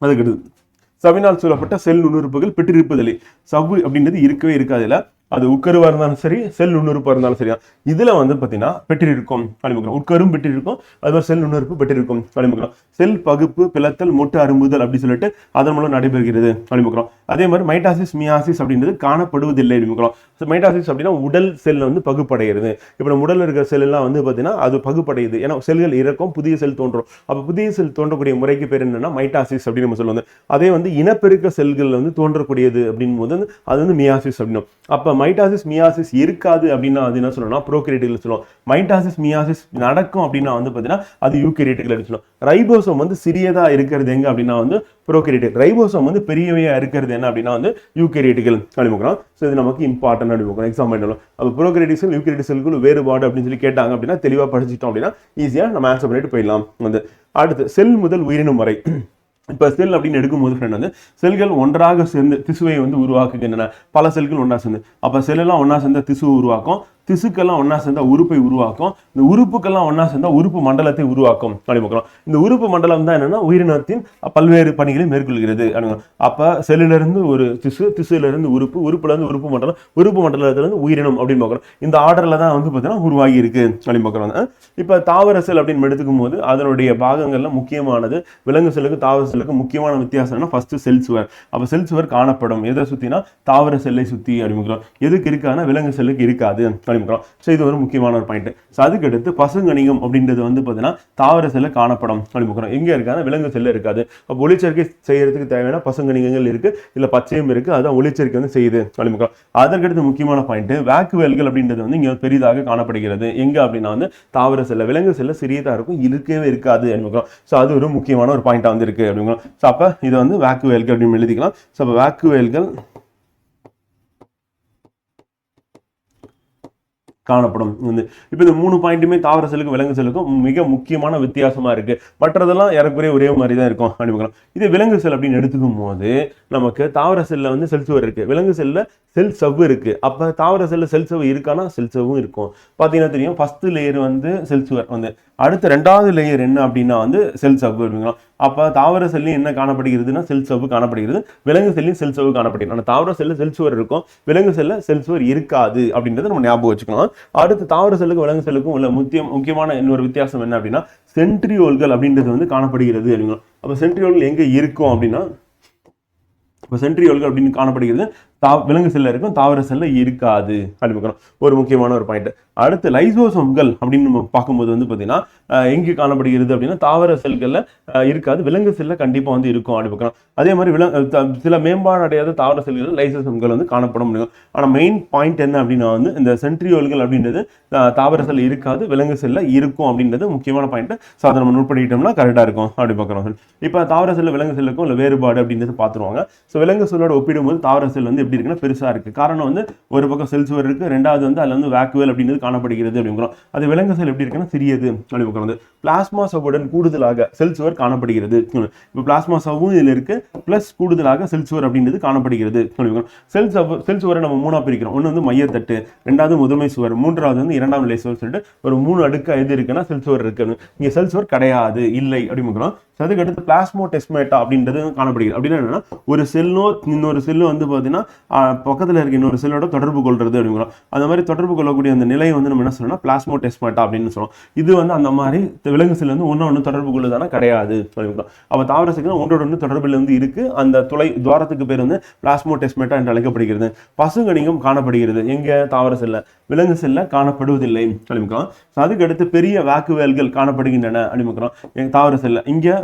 அதுக்கு சவ்வினால் சூழப்பட்ட செல் நுண்ணுறுப்புகள் பெற்றிருப்பதில்லை. சவ்வு அப்படின்றது இருக்கவே இருக்காது. இல்லை அது உட்கருவா இருந்தாலும் சரி, செல் நுண்ணுறுப்பா இருந்தாலும் சரியா, இதுல வந்து பாத்தீங்கன்னா பெற்றிருக்கும் அப்படிங்கிறோம். உட்கரும் பெற்றிருக்கும், அது மாதிரி செல் நுண்ணுறுப்பு பெற்றிருக்கும் அப்படிங்கிறோம். செல் பகுப்பு, பிளத்தல், மொட்டு அரும்புதல் அப்படி சொல்லிட்டு அதன் மூலம் நடைபெறுகிறது அப்படிங்கிறோம். அதே மாதிரி மைட்டாசிஸ் மியாசிஸ் அப்படின்றது காணப்படுவதில்லை அப்படிங்கிறோம். மைட்டாசிஸ் அப்படின்னா உடல் செல் வந்து பகுப்படைகிறது. இப்போ நம்ம உடல் இருக்கிற செல் எல்லாம் வந்து பார்த்தீங்கன்னா அது பகுப்படையுது. ஏன்னா செல்கள் இறக்கும், புதிய செல் தோன்றும். அப்போ புதிய செல் தோன்றக்கூடிய முறைக்கு பேர் என்னன்னா மைட்டாசிஸ் அப்படின்னு நம்ம சொல்லுவோம். அதே வந்து இனப்பெருக்க செல்கள் வந்து தோன்றக்கூடியது அப்படின் போது அது வந்து மியாசிஸ் அப்படின்னும். அப்போ மைட்டாசிஸ் மியாசிஸ் இருக்காது அப்படின்னா அது என்ன சொல்லணும்னா ப்ரோகேரியேட்டுகள் சொல்லுவோம். மைட்டாசிஸ் மியாசிஸ் நடக்கும் அப்படின்னா வந்து பார்த்தீங்கன்னா அது யூகேரியேட்டுகள் அப்படின்னு சொல்லுவோம். ரைபோசோம் வந்து சிறியதா இருக்கிறது எங்க அப்படின்னா வந்து ப்ரோகேரியேட். ரைபோசோம் வந்து பெரியவையா இருக்கிறது என்ன அப்படின்னா வந்து யூகேரியேட்டுகள் அப்படிங்கிறோம். ஸோ இது நமக்கு இம்பார்ட்டன்ட் அப்படிங்கிறோம். எக்ஸாம் பண்ணலாம். அப்போ ப்ரோகேரியேட்டிக் செல் யூகேரியேட்டிக் செல்கள் வேறுபாடு அப்படின்னு சொல்லி கேட்டாங்க அப்படின்னா தெளிவாக படிச்சிட்டோம் அப்படின்னா ஈஸியாக நம்ம ஆன்சர் பண்ணிட்டு போயிடலாம். வந்து அடுத்து செல் முதல் உயிரினம் வரை. இப்போ செல் அப்படின்னு எடுக்கும்போது ஃப்ரெண்ட் வந்து செல்கள் ஒன்றாக சேர்ந்து திசுவை வந்து உருவாக்குகின்றன. பல செல்கள் ஒன்றா சேர்ந்து, அப்போ செல்லெல்லாம் ஒன்றா சேர்ந்த திசுவை உருவாக்கும். திசுக்கெல்லாம் ஒன்றா சேர்ந்தா உறுப்பை உருவாக்கும். இந்த உறுப்புக்கெல்லாம் ஒன்றா சேர்ந்தா உறுப்பு மண்டலத்தை உருவாக்கும் அப்படிங்கிறோம். இந்த உறுப்பு மண்டலம் தான் என்னன்னா உயிரினத்தின் பல்வேறு பணிகளை மேற்கொள்கிறது. அப்போ செல்லிலிருந்து ஒரு திசு, திசுலேருந்து உறுப்பு, உறுப்புலேருந்து உறுப்பு மண்டலம், உறுப்பு மண்டலத்திலிருந்து உயிரினம் அப்படின்னு பார்க்குறோம். இந்த ஆர்டரில் தான் வந்து பார்த்தீங்கன்னா உருவாகி இருக்கு அப்படின்னு பார்க்குறோம். இப்போ தாவர செல் அப்படின்னு எடுத்துக்கும் போது அதனுடைய பாகங்கள்ல முக்கியமானது விலங்கு செல்லுக்கு தாவர செல்லுக்கு முக்கியமான வித்தியாசம்னா ஃபர்ஸ்ட் செல் சுவர். அப்போ செல் சுவர் காணப்படும் எதை சுற்றினா தாவர செல்லை சுற்றி அப்படிங்கிறோம். எதுக்கு இருக்காதுன்னா விலங்கு செல்லுக்கு இருக்காது. ஸோ இது ஒரு முக்கியமான ஒரு பாயிண்ட். ஸோ அதுக்கு அடுத்து பசுங்கணிகம் அப்படின்றது வந்து பார்த்தீங்கன்னா தாவர செல்ல காணப்படும் அப்படிங்கிறோம். எங்கே இருக்காது விலங்கு செல்ல இருக்காது. அப்போ ஒளிச்சேர்க்கை செய்யறதுக்கு தேவையான பசுங்கணிகங்கள் இருக்கு, இல்லை பச்சையும் இருக்கு, அதுதான் ஒளிச்சேர்க்கை வந்து செய்யுது அப்படிங்கிறோம். அதற்கடுத்து முக்கியமான பாயிண்ட் வேக்குவல்கள் அப்படின்றது வந்து இங்கே பெரிதாக காணப்படுகிறது. எங்க அப்படின்னா வந்து தாவர செல்ல, விலங்கு செல்ல சிறியதாக இருக்கும், இருக்கவே இருக்காது அப்படிங்கிறோம். ஸோ அது ஒரு முக்கியமான ஒரு பாயிண்டா வந்து இருக்கு அப்படிங்கிறோம். ஸோ அப்போ இதை வந்து வேக்குவல்கள் அப்படின்னு எழுதிக்கலாம். ஸோ அப்போ வேக்குவல்கள் காணப்படும். இப்போ இந்த 3 பாயிண்ட்டுமே தாவர செல்லுக்கும் விலங்கு செல்லுக்கும் மிக முக்கியமான வித்தியாசமா இருக்கு. மற்றதெல்லாம் ஏறக்குறைய ஒரே மாதிரி தான் இருக்கும் அப்படிங்கிறோம். இதே விலங்கு செல் அப்படின்னு எடுத்துக்கும் போது நமக்கு தாவர செல்ல வந்து செல் சுவர் இருக்கு, விலங்கு செல்ல செல் சவ்வு இருக்கு. அப்போ தாவர செல்ல செல் சவ்வு இருக்கானா செல் சவ்வும் இருக்கும். பார்த்தீங்கன்னா தெரியும், ஃபர்ஸ்ட் லேயர் வந்து செல் சுவர் வந்து, அடுத்த 2வது லேயர் என்ன அப்படின்னா வந்து செல் சவ்வு அப்படிங்கிறோம். அப்போ தாவர செல்லையும் என்ன காணப்படுகிறதுனா செல் சவ்வு காணப்படுகிறது, விலங்கு செல்லையும் செல் சவ்வு காணப்படுகிறது. ஆனால் தாவர செல்ல செல் சுவர் இருக்கும், விலங்கு செல்ல செல் சுவர் இருக்காது அப்படின்றத நம்ம ஞாபகம் வச்சுக்கணும். அடுத்து தாவர செல்லுக்கும் விலங்கு செல்லுக்கும் உள்ள முக்கியமான இன்னொரு வித்தியாசம் என்ன அப்படின்னா சென்ட்ரியோல்கள் அப்படின்றது வந்து காணப்படுகிறது அப்படிங்கிறோம். அப்போ சென்ட்ரியோல்கள் எங்கே இருக்கும் அப்படின்னா, இப்போ சென்ட்ரியோல்கள் அப்படின்னு காணப்படுகிறது விலங்கு செல்ல இருக்கும், தாவர செல்ல இருக்காது அப்படின்னு ஒரு முக்கியமான ஒரு பாயிண்ட். அடுத்து லைசோசோம்கள் அப்படின்னு நம்ம பார்க்கும்போது வந்து பார்த்தீங்கன்னா எங்கே காணப்படுகிறது அப்படின்னா தாவர செல்களில் இருக்காது, விலங்கு செல்ல கண்டிப்பாக வந்து இருக்கும் அப்படின்னு பார்க்கலாம். அதே மாதிரி சில மேம்பாடு அடையாத தாவர செல்களில் லைசோசோம்கள் வந்து காணப்பட முடியும். ஆனால் மெயின் பாயிண்ட் என்ன அப்படின்னா வந்து இந்த சென்ட்ரியோல்கள் அப்படின்றது தாவர செல்ல இருக்காது, விலங்கு செல்ல இருக்கும் அப்படின்றது முக்கியமான பாயிண்ட். ஸோ அதை நம்ம நோட் பண்ணிக்கிட்டோம்னா கரெக்டாக இருக்கும் அப்படி பார்க்குறோம். இப்போ தாவர செல்ல விலங்கு செல்லுக்கும் இல்லை வேறுபாடு அப்படின்றது பார்த்துருவாங்க. ஸோ விலங்கு செல்லோட ஒப்பிடும்போது தாவர செல் வந்து எப்படி இருக்குன்னா பெருசா இருக்கு. காரணம் வந்து ஒரு பக்கம் செல் சுவர் இருக்கு, ரெண்டாவது வந்து அதுல வந்து வேக்குவல் அப்படின்றது காணப்படுகிறது அப்படிங்கிறோம். அது விலங்கு செல் எப்படி இருக்குன்னா சிறியது அப்படிங்கிறது. பிளாஸ்மா சவ்வுடன் கூடுதலாக செல் சுவர் காணப்படுகிறது. இப்போ பிளாஸ்மா சவ்வும் இதில் இருக்கு, பிளஸ் கூடுதலாக செல் சுவர் அப்படின்றது காணப்படுகிறது அப்படிங்கிறோம். செல் சுவரை நம்ம 3ஆ பிரிக்கிறோம். ஒன்று வந்து மையத்தட்டு, ரெண்டாவது முதன்மை சுவர், மூன்றாவது வந்து 2ஆம் நிலை சுவர் சொல்லிட்டு ஒரு 3 அடுக்கா எது இருக்குன்னா செல் சுவர் இருக்கு. இங்க செல் சுவர் கிடையாது, இல்லை அப்படிங்கிறோம். அதுக்கு அடுத்து பிளாஸ்மோடெஸ்மேட்டா அப்படின்றது காணப்படுகிறது. அப்படின்னா என்னன்னா ஒரு செல்லோ இன்னொரு செல்லோ வந்து பார்த்தீங்கன்னா பக்கத்தில் இருக்க இன்னொரு செல்லோட தொடர்பு கொள்றது அப்படிங்கிறோம். அந்த மாதிரி தொடர்பு கொள்ளக்கூடிய அந்த நிலையை வந்து நம்ம என்ன சொல்லணும்னா பிளாஸ்மோடெஸ்மேட்டா அப்படின்னு சொல்லுவோம். இது வந்து அந்த மாதிரி விலங்கு செல் வந்து ஒன்று தொடர்பு கொள்ளுதானா கிடையாது அப்படிங்கிறோம். அப்போ தாவர செல் ஒன்றோட ஒன்று தொடர்பில் வந்து இருக்கு. அந்த துவாரத்துக்கு பேர் வந்து பிளாஸ்மோடெஸ்மேட்டா என்று அழைக்கப்படுகிறது. பசுங்கணிகம் காணப்படுகிறது எங்க தாவர செல்ல, விலங்கு செல்ல காணப்படுவதில்லை அப்படிங்கிறோம். அதுக்கு அடுத்து பெரிய வேக்குவல்கள் காணப்படுகின்றன அப்படிங்கிறோம் தாவர செல்ல. இங்க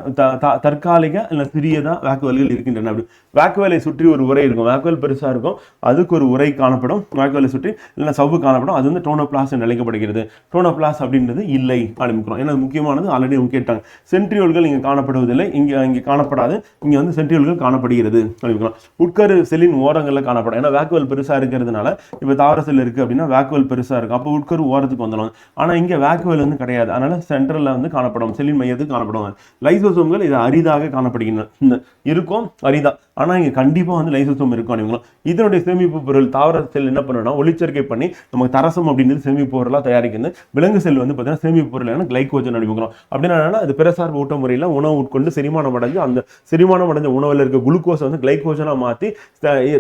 தற்காலிக இல்லை சிறியதா வேக்குவல்கள் இருக்கின்றன. அப்படி வேக்குவலை சுற்றி ஒரு உரை இருக்கும், வேக்குவல் பெருசா இருக்கும், அதுக்கு ஒரு உரை காணப்படும். வேக்குவலை சுற்றி இல்லை சவ்வு காணப்படும், அது வந்து டோனோபிளாஸ் என்று அழைக்கப்படுகிறது. டோனோபிளாஸ் அப்படின்றது இல்லை அப்படிங்கிறோம். ஏன்னா முக்கியமானது ஆல்ரெடி கேட்டாங்க. சென்ட்ரியோல்கள் இங்கே காணப்படுவதில்லை, இங்கே காணப்படாது, இங்கே வந்து சென்ட்ரியோல்கள் காணப்படுகிறது அப்படிங்கிறோம். உட்கரு செல்லின் ஓரங்களில் காணப்படும். ஏன்னா வேக்குவல் பெருசா இருக்கிறதுனால இப்போ தாவர செல் இருக்கு அப்படின்னா வேக்குவல் பெருசா இருக்கும், அப்போ உட்கரு ஓரத்துக்கு வந்துடும். ஆனால் இங்கே வேக்குவல் வந்து கிடையாது, அதனால சென்ட்ரல்ல வந்து காணப்படும், செல்லின் மையத்துக்கு காணப்படும். லைசோ லைசோசோம்கள் இது அரிதாக காணப்படுகின்றன, இருக்கும் அரிதா, ஆனால் இங்கே கண்டிப்பாக வந்து லைசோசோம் இருக்கும் அப்படிங்களா. இதனுடைய சேமிப்பு பொருள் தாவர செல் என்ன பண்ணுன்னா ஒளிச்சேர்க்கை பண்ணி நமக்கு தரசம் அப்படின்றது சேமிப்பு பொருளாக தயாரிக்கிறது. விலங்கு செல் வந்து பார்த்தீங்கன்னா சேமிப்பு பொருள் கிளைக்கோஜன் அப்படிங்கிறோம். அப்படின்னா அது பிறசார்பு ஊட்ட முறையில் உணவு உட்கொண்டு செரிமானம் அடைஞ்சு அந்த செரிமானம் அடைஞ்ச உணவில் இருக்க குளுக்கோஸை வந்து கிளைக்கோஜனாக மாற்றி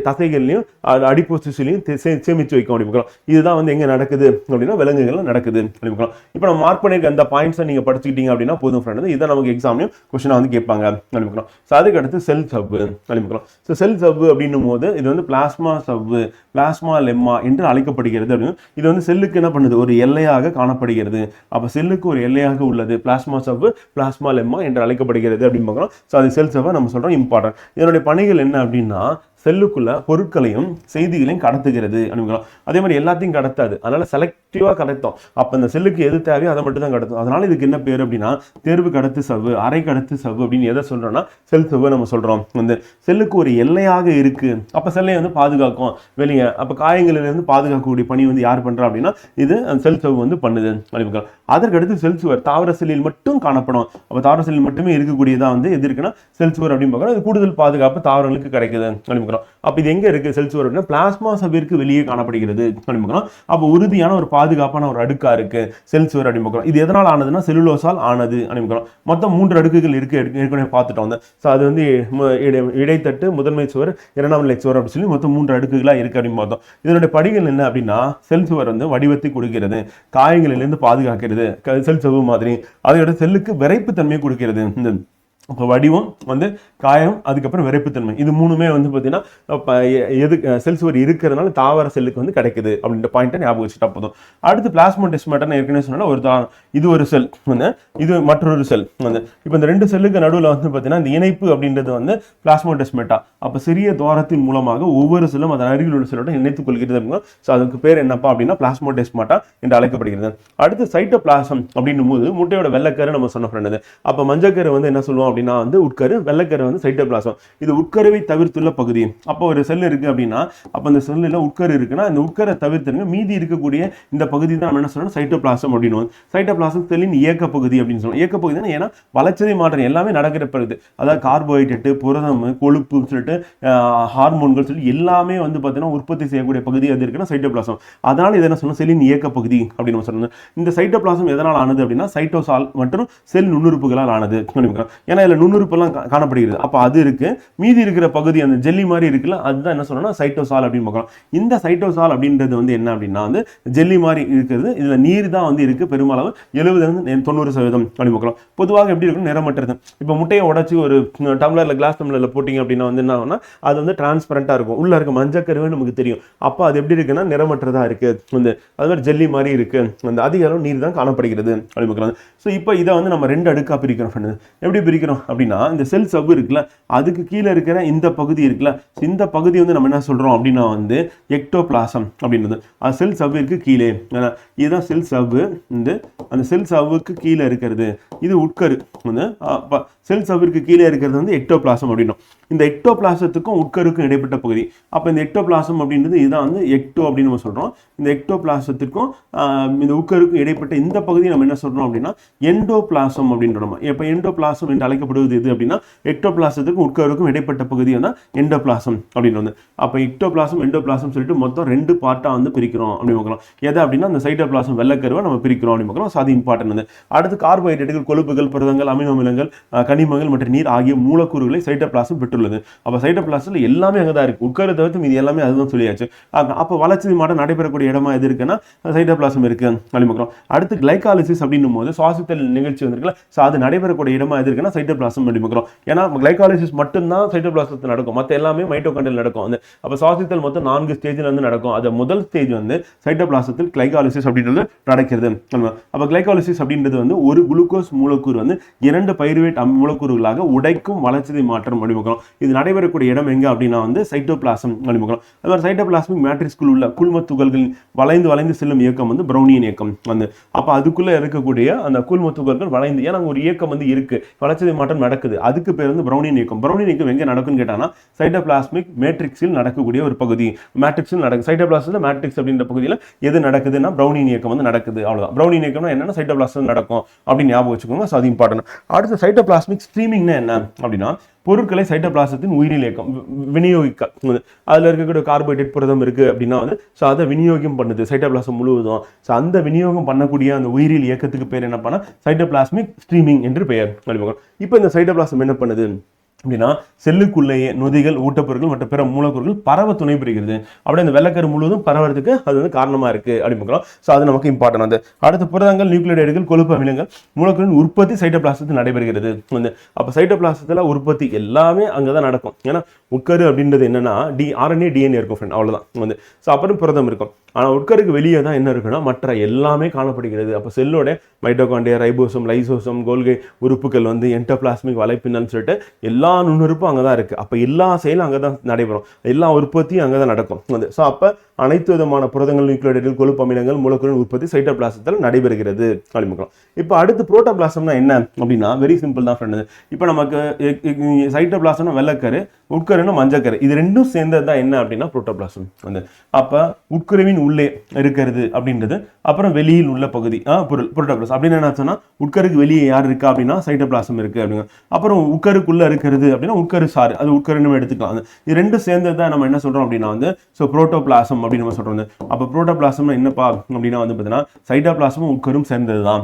தசைகள்லையும் அடிப்போசிஸ்லையும் சேமித்து வைக்கும் அப்படிங்கிறோம். இதுதான் வந்து எங்கே நடக்குது அப்படின்னா விலங்குகள் நடக்குது அப்படிங்கிறோம். இப்போ நம்ம மார்க் பண்ணியிருக்க அந்த பாயிண்ட்ஸை நீங்கள் படிச்சுக்கிட்டீங்க அப்படின்னா போதும் ஃப்ரெண்ட். இதை நமக்கு எக்ஸாம்லையும் கொஸ்டினாக வந்து கேட்பாங்க அப்படிங்கிறோம். ஸோ அதுக்கு அடுத்து செல் சவ்வு அப்படிங்கிறோம். ஸோ செல் சவ்வு அப்படின்னும் போது இது வந்து பிளாஸ்மா சவ்வு, பிளாஸ்மா லெம்மா என்று அழைக்கப்படுகிறது அப்படின்னு. இது வந்து செல்லுக்கு என்ன பண்ணுது, ஒரு எல்லையாக காணப்படுகிறது. அப்போ செல்லுக்கு ஒரு எல்லையாக உள்ளது பிளாஸ்மா சவ்வு, பிளாஸ்மா லெம்மா என்று அழைக்கப்படுகிறது அப்படின்னு பார்க்குறோம். ஸோ அது செல் சவ்வை நம்ம சொல்கிறோம் இம்பார்ட்டன்ட். இதனுடைய பணிகள் என்ன அப்படின்னா செல்லுக்குள்ள பொருட்களையும் செய்திகளையும் கடத்துகிறது அப்படிங்கிறோம். அதே மாதிரி எல்லாத்தையும் கடத்தாது, அதனால செலக்டிவா கடத்தும். அப்போ இந்த செல்லுக்கு எது தேவையோ அதை மட்டும் தான் கடத்தும். அதனால இதுக்கு என்ன பேர் அப்படின்னா தேர்வு கடத்து சவ்வு, அரை கடத்து சவ்வு அப்படின்னு எதை சொல்றோம்னா செல் சவ்வு நம்ம சொல்றோம். வந்து செல்லுக்கு ஒரு எல்லையாக இருக்கு. அப்போ செல்லை வந்து பாதுகாக்கும் வெளியே. அப்போ காயங்களிலிருந்து பாதுகாக்கக்கூடிய பணி வந்து யார் பண்றா அப்படின்னா இது செல் சவ்வு வந்து பண்ணுது அப்படிங்கிறோம். அதற்கடுத்து செல் சுவர் தாவர செல்லில் மட்டும் காணப்படும். அப்போ தாவர செல்லில் மட்டுமே இருக்கக்கூடியதான் வந்து எது இருக்குன்னா செல் சுவர் அப்படின்னு பார்க்குறோம். இது கூடுதல் பாதுகாப்பு தாவரங்களுக்கு கிடைக்குது அப்படிங்கிறோம். அப்ப இது எங்க இருக்கு செல் சுவர் அப்படின்னா பிளாஸ்மா சவ்விற்கு வெளியே காணப்படுகிறது அப்படிங்கிறோம். அப்போ உறுதியான ஒரு பாதுகாப்பான ஒரு அடுக்கா இருக்கு செல் சுவர் அப்படின்னு. இது எதனால் ஆனதுன்னா செல்லுலோஸால் ஆனது அப்படிங்கிறோம். மொத்தம் 3 அடுக்குகள் இருக்கு, ஏற்கனவே பார்த்துட்டோம். ஸோ அது வந்து இடைத்தட்டு, முதன்மை சுவர், இரண்டாம் நிலை சுவர் அப்படின்னு சொல்லி மொத்தம் 3 அடுக்குகளா இருக்கு அப்படின்னு பார்த்தோம். இதனுடைய படிகள் என்ன அப்படின்னா செல் சுவர் வந்து வடிவத்தை கொடுக்கிறது, காயங்களிலிருந்து பாதுகாக்கிறது செல் சவ்வு மாதிரி. அதோட செல்லுக்கு விரைப்பு தன்மையை கொடுக்கிறது. இந்த இப்போ வடிவம் வந்து காயம், அதுக்கப்புறம் விரைப்புத்தன்மை, இது மூணுமே வந்து பார்த்தீங்கன்னா எது செல் சுவர் இருக்கிறதுனால தாவர செல்லுக்கு வந்து கிடைக்குது அப்படின்ற பாயிண்ட்டை ஞாபகம் வச்சுட்டா போதும். அடுத்து பிளாஸ்மோடெஸ்மாட்டான்னு ஏற்கனவே சொன்னா ஒரு இது ஒரு செல் வந்து இது மற்றொரு செல் வந்து. இப்போ இந்த 2 செல்லுக்கு நடுவில் வந்து பார்த்தீங்கன்னா இந்த இணைப்பு அப்படின்றது வந்து பிளாஸ்மோடெஸ்மாட்டா. அப்போ சிறிய துவாரத்தின் மூலமாக ஒவ்வொரு செல்லும் அதன் அருகில் உள்ள செல்லோட இணைத்துக் கொள்கிறது அப்படின்னா ஸோ அதுக்கு பேர் என்னப்பா அப்படின்னா பிளாஸ்மோடெஸ்மாட்டா என்று அழைக்கப்படுகிறது. அடுத்து சைட்டோபிளாசம் அப்படின்னும் போது முட்டையோட வெள்ளைக்கரு நம்ம சொன்ன ஃப்ரெண்டு. அப்போ மஞ்சக்கரு வந்து என்ன சொல்லுவோம் அப்படின்னா வந்து உட்கரு, வெள்ளைக்கரு வந்து சைட்டோபிளாசம். இது உட்கருவை தவிர்த்துள்ள பகுதி. அப்போ ஒரு செல் இருக்கு அப்படின்னா அப்போ அந்த செல்லில் உட்கரு இருக்குன்னா இந்த உட்கரை தவிர்த்துங்க மீதி இருக்கக்கூடிய இந்த பகுதி தான் நம்ம என்ன சொல்லணும் சைட்டோபிளாசம் அப்படின்னு. சைட்டோபிளாசம் செல்லின் இயக்க பகுதி அப்படின்னு சொல்லணும். இயக்க பகுதி தான் ஏன்னா வளர்ச்சிதை மாற்றம் எல்லாமே நடக்கிற பகுதி. அதாவது கார்போஹைட்ரேட், புரதம், கொழுப்பு சொல்லிட்டு ஹார்மோன்கள் சொல்லி எல்லாமே வந்து பார்த்தீங்கன்னா உற்பத்தி செய்யக்கூடிய பகுதி அது இருக்குன்னா சைட்டோபிளாசம். அதனால இதை என்ன சொல்லணும் செல்லின் இயக்க பகுதி அப்படின்னு சொல்லணும். இந்த சைட்டோபிளாசம் எதனால் ஆனது அப்படின்னா சைட்டோசால் மற்றும் செல் நுண்ணுறுப்புகளால் ஆனது. ஏன்னா இதில் நுண்ணுறுப்பெல்லாம் காணப்படுகிறது. அப்போ அது இருக்கு, மீதி இருக்கிற பகுதி அந்த ஜெல்லி மாதிரி இருக்குல்ல அதுதான் என்ன சொல்லணும்னா சைட்டோசால் அப்படின்னு பார்க்கலாம். இந்த சைட்டோசால் அப்படின்றது வந்து என்ன அப்படின்னா வந்து ஜெல்லி மாதிரி இருக்கிறது. இதில் நீர் தான் வந்து இருக்கு, பெருமளவு 70-90% அப்படி பார்க்கலாம். பொதுவாக எப்படி இருக்கும் நிறமற்றது. இப்போ முட்டையை உடச்சி ஒரு டம்ளரில் கிளாஸ் டம்ளரில் போட்டிங்க அப்படின்னா வந்து என்ன ஆகும்னா அது வந்து டிரான்ஸ்பரண்டாக இருக்கும், உள்ள இருக்க மஞ்சக்கருவே நமக்கு தெரியும். அப்போ அது எப்படி இருக்குன்னா நிறமற்றதாக இருக்கு வந்து அது மாதிரி ஜெல்லி மாதிரி இருக்கு, அந்த அதிக அளவு நீர் தான் காணப்படுகிறது அப்படி பார்க்கலாம். ஸோ இப்போ இதை வந்து நம்ம 2 அடுக்காக பிரிக்கிறோம். எப்படி பிரிக்கிறோம் அப்படின்னா இந்த செல் சவ்வு இருக்குல்ல அதுக்கு கீழே இருக்கிற இந்த பகுதி இருக்குல்ல இந்த பகுதி வந்து நம்ம என்ன சொல்றோம் அப்படின்னா வந்து எக்டோபிளாசம் அப்படின்றது அது செல் சவ்விற்கு கீழே. இதுதான் செல் சவ்வு. இந்த அந்த செல் சவ்வுக்கு கீழே இருக்கிறது இது உட்கரு வந்து செல் சவ்விற்கு கீழே இருக்கிறது வந்து எக்டோபிளாசம் அப்படின்னும். இந்த எக்டோபிளாசத்துக்கும் உட்கருக்கும் இடைப்பட்ட பகுதி. அப்போ இந்த எக்டோபிளாசம் அப்படின்றது இதுதான் வந்து எக்டோ அப்படின்னு நம்ம சொல்றோம். இந்த எக்டோபிளாசத்திற்கும் இந்த உட்கருக்கும் இடைப்பட்ட இந்த பகுதி நம்ம என்ன சொல்றோம் அப்படின்னா எண்டோபிளாசம் அப்படின்றோம். இப்போ எண்டோபிளாசம் என்று அழைக்கப்படுவது எது அப்படின்னா எக்டோபிளாசத்துக்கும் உட்கருக்கும் இடைப்பட்ட பகுதி வந்து எண்டோபிளாசம் அப்படின்னு வந்து. அப்போ எக்டோபிளாசம் எண்டோபிளாசம் சொல்லிட்டு மொத்தம் 2 பார்ட்டா வந்து பிரிக்கிறோம் அப்படின்னு பார்க்கலாம். எதை அப்படின்னா அந்த சைட்டோபிளாசம் வெள்ளைக்கருவை நம்ம பிரிக்கிறோம் அப்படின்னு பார்க்கலாம். ஸோ அது இம்பார்ட்டன்ட் வந்து. அடுத்து கார்போஹைட்ரேட்டுகள், கொழுப்புகள், புரதங்கள், அமினோ அமிலங்கள், கனிமங்கள் மற்றும் நீர் ஆகிய மூலக்கூறுகளை சைட்டோபிளாசம் பெற்றுள்ளது. அப்போ சைட்டோபிளாசம் எல்லாமே அங்கே தான் இருக்கு, உட்கரு தவிர்த்து மீது எல்லாமே அதுதான் சொல்லியாச்சு. அப்போ வளர்ச்சி மாற்றம் நடைபெறக்கூடிய இடமா எது இருக்குன்னா சைட்டோபிளாசம் இருக்கு அப்படின்னு பார்க்கலாம். அடுத்து கிளைகாலிசிஸ் அப்படின்னும் போது சுவாசித்தல் நிகழ்ச்சி வந்திருக்குல்ல ஸோ அது நடைபெறக்கூடிய இடமா எது இருக்குன்னா சைட்டோபிளாசம் அப்படி பார்க்கிறோம். ஏன்னா கிளைகாலிசிஸ் மட்டும்தான் சைட்டோபிளாசத்தில் நடக்கும், மற்ற எல்லாமே மைட்டோகாண்ட்ரியல் நடக்கும். வந்து அப்போ சுவாசித்தல் மொத்தம் 4 ஸ்டேஜில் வந்து நடக்கும். அது முதல் ஸ்டேஜ் வந்து சைட்டோபிளாசத்தில் கிளைகாலிசிஸ் அப்படின்றது நடக்கிறது. அப்போ கிளைகாலிசிஸ் அப்படின்றது வந்து ஒரு குளுக்கோஸ் மூலக்கூறு வந்து 2 பைருவேட் மூலக்கூறுகளாக உடைக்கும் வளர்ச்சிதை மாற்றம் அப்படிமுகம். இது நடைபெறக்கூடிய இடம் எங்க அப்படின்னா வந்து சைட்டோபிளாசம் அப்படிமுகம். அது மாதிரி சைட்டோபிளாஸ்மிக் மேட்ரிக்ஸ்குள் உள்ள கூழ்ம துகள்கள் வளைந்து வளைந்து செல்லும் இயக்கம் வந்து பிரௌனியன் இயக்கம் வந்து. அப்போ அதுக்குள்ள இருக்கக்கூடிய அந்த கூழ்ம துகள்கள் வளைந்து, ஏன்னா ஒரு இயக்கம் வந்து இருக்கு வளர்ச்சிதை மாற்றம் நடக்குது. அதுக்கு பேர் வந்து ப்ரௌனியன் இயக்கம். ப்ரௌனியன் இயக்கம் எங்கே நடக்கும்னு கேட்டாங்கன்னா சைட்டோபிளாஸ்மிக் மேட்ரிக்ஸில் நடக்கக்கூடிய ஒரு பகுதி. மேட்ரிக்ஸில் நடக்குது. சைட்டோபிளாஸ்மில் மேட்ரிக்ஸ் அப்படின்ற பகுதியில் எது நடக்குதுன்னா ப்ரௌனியன் இயக்கம் வந்து நடக்குது. அவ்வளோதான். ப்ரௌனியன் இயக்கம்னா என்னன்னா சைட்டோபிளாஸ்மில் நடக்கும் அப்படின்னு ஞாபகம் வச்சுக்கோங்க. ஸோ அது இம்பார்ட்டன்ட். அடுத்து சைட்டோபிளாஸ்மிக் ஸ்ட்ரீமிங்னா என்ன அப்படின்னா பொருட்களை சைட்டோபிளாசத்தின் உயிரியல் இயக்கம் விநியோகிக்க, அதில் இருக்கக்கூடிய கார்போஹைட்ரேட் புரதம் இருக்குது அப்படின்னா வந்து ஸோ அதை விநியோகம் பண்ணுது சைட்டோபிளாசம் முழுவதும். ஸோ அந்த விநியோகம் பண்ணக்கூடிய அந்த உயிரியல் இயக்கத்துக்கு பேர் என்ன பண்ணால் சைட்டோபிளாஸ்மிக் ஸ்ட்ரீமிங் என்று பெயர். இப்போ இந்த சைட்டோபிளாசம் என்ன பண்ணுது அப்படின்னா செல்லுக்குள்ளேயே நொதிகள், ஊட்டப்பொருட்கள் மற்றும் பிற மூலக்கூறுகள் பரவ துணை புரிகிறது. அப்படியே அந்த வெள்ளைக்கரு முழுவதும் பரவறதுக்கு அது வந்து காரணமா இருக்கு அப்படின்னு. ஸோ அது நமக்கு இம்பார்ட்டன். வந்து அடுத்த புரதங்கள், நியூக்ளியோடைடுகள், கொழுப்பு அமிலங்கள், மூலக்கூறின் உற்பத்தி சைட்டோபிளாசத்தில் நடைபெறுகிறது. வந்து அப்போ சைட்டோபிளாசத்தில் உற்பத்தி எல்லாமே அங்கே தான் நடக்கும். ஏன்னா உட்கரு அப்படின்றது என்னன்னா RNA DNA இருக்கும் ஃப்ரெண்ட், அவ்வளோதான். வந்து ஸோ அப்புறம் புரதம் இருக்கும். ஆனால் உட்கருக்கு வெளியே தான் என்ன இருக்குன்னா மற்ற எல்லாமே காணப்படுகிறது. அப்போ செல்லோட மைட்டோகாண்ட்ரியா, ரைபோசோம், லைசோசோம், கோல்கை உறுப்புகள் வந்து என்டோபிளாஸ்மிக் வலைப்பின்னல்னு சொல்லிட்டு எல்லா நுண்ணுறுப்பும் அங்கே தான் இருக்குது. அப்போ எல்லா செயலும் அங்கே தான் நடைபெறும். எல்லா உற்பத்தியும் அங்கே தான் நடக்கும். வந்து ஸோ அப்போ அனைத்து விதமான புரதங்கள், நியூக்ளியோடைடுகள், கொழுப்பு அமிலங்கள், மூலக்கூறின் உற்பத்தி சைட்டோபிளாசத்தில் நடைபெறுகிறது அப்படிங்கிறோம். இப்போ அடுத்து புரோட்டோபிளாசம்னா என்ன அப்படின்னா வெரி சிம்பிள் தான் ஃப்ரெண்ட். இப்போ நமக்கு சைட்டோபிளாசம்னா வெள்ளைக்கரு, உட்கருன்னா மஞ்சக்கரு, இது ரெண்டும் சேர்ந்தது தான் என்ன அப்படின்னா புரோட்டோபிளாசம். வந்து அப்போ உட்கருவின் உள்ளே இருக்கிறது அப்படின்றது, அப்புறம் வெளியில் உள்ள பகுதி பொருள் புரோட்டோபிளாசம். அப்படின்னு என்ன சொன்னா உட்கருக்கு வெளியே யார் இருக்கா அப்படின்னா சைட்டோபிளாசம் இருக்கு அப்படிங்க. அப்புறம் உட்கருக்குள்ள இருக்கிறது அப்படின்னா உட்கரு சாறு, அது உட்கரு நம்ம எடுத்துக்கலாம். இது ரெண்டும் சேர்ந்தது தான் நம்ம என்ன சொல்றோம் அப்படின்னா வந்து ஸோ புரோட்டோபிளாசம் அப்படின்னு நம்ம சொல்றோம். அப்போ புரோட்டோபிளாசம்னா என்னப்பா அப்படின்னா வந்து பார்த்தீங்கன்னா சைட்டோபிளாசமும் உட்கரும் சேர்ந்தது தான்.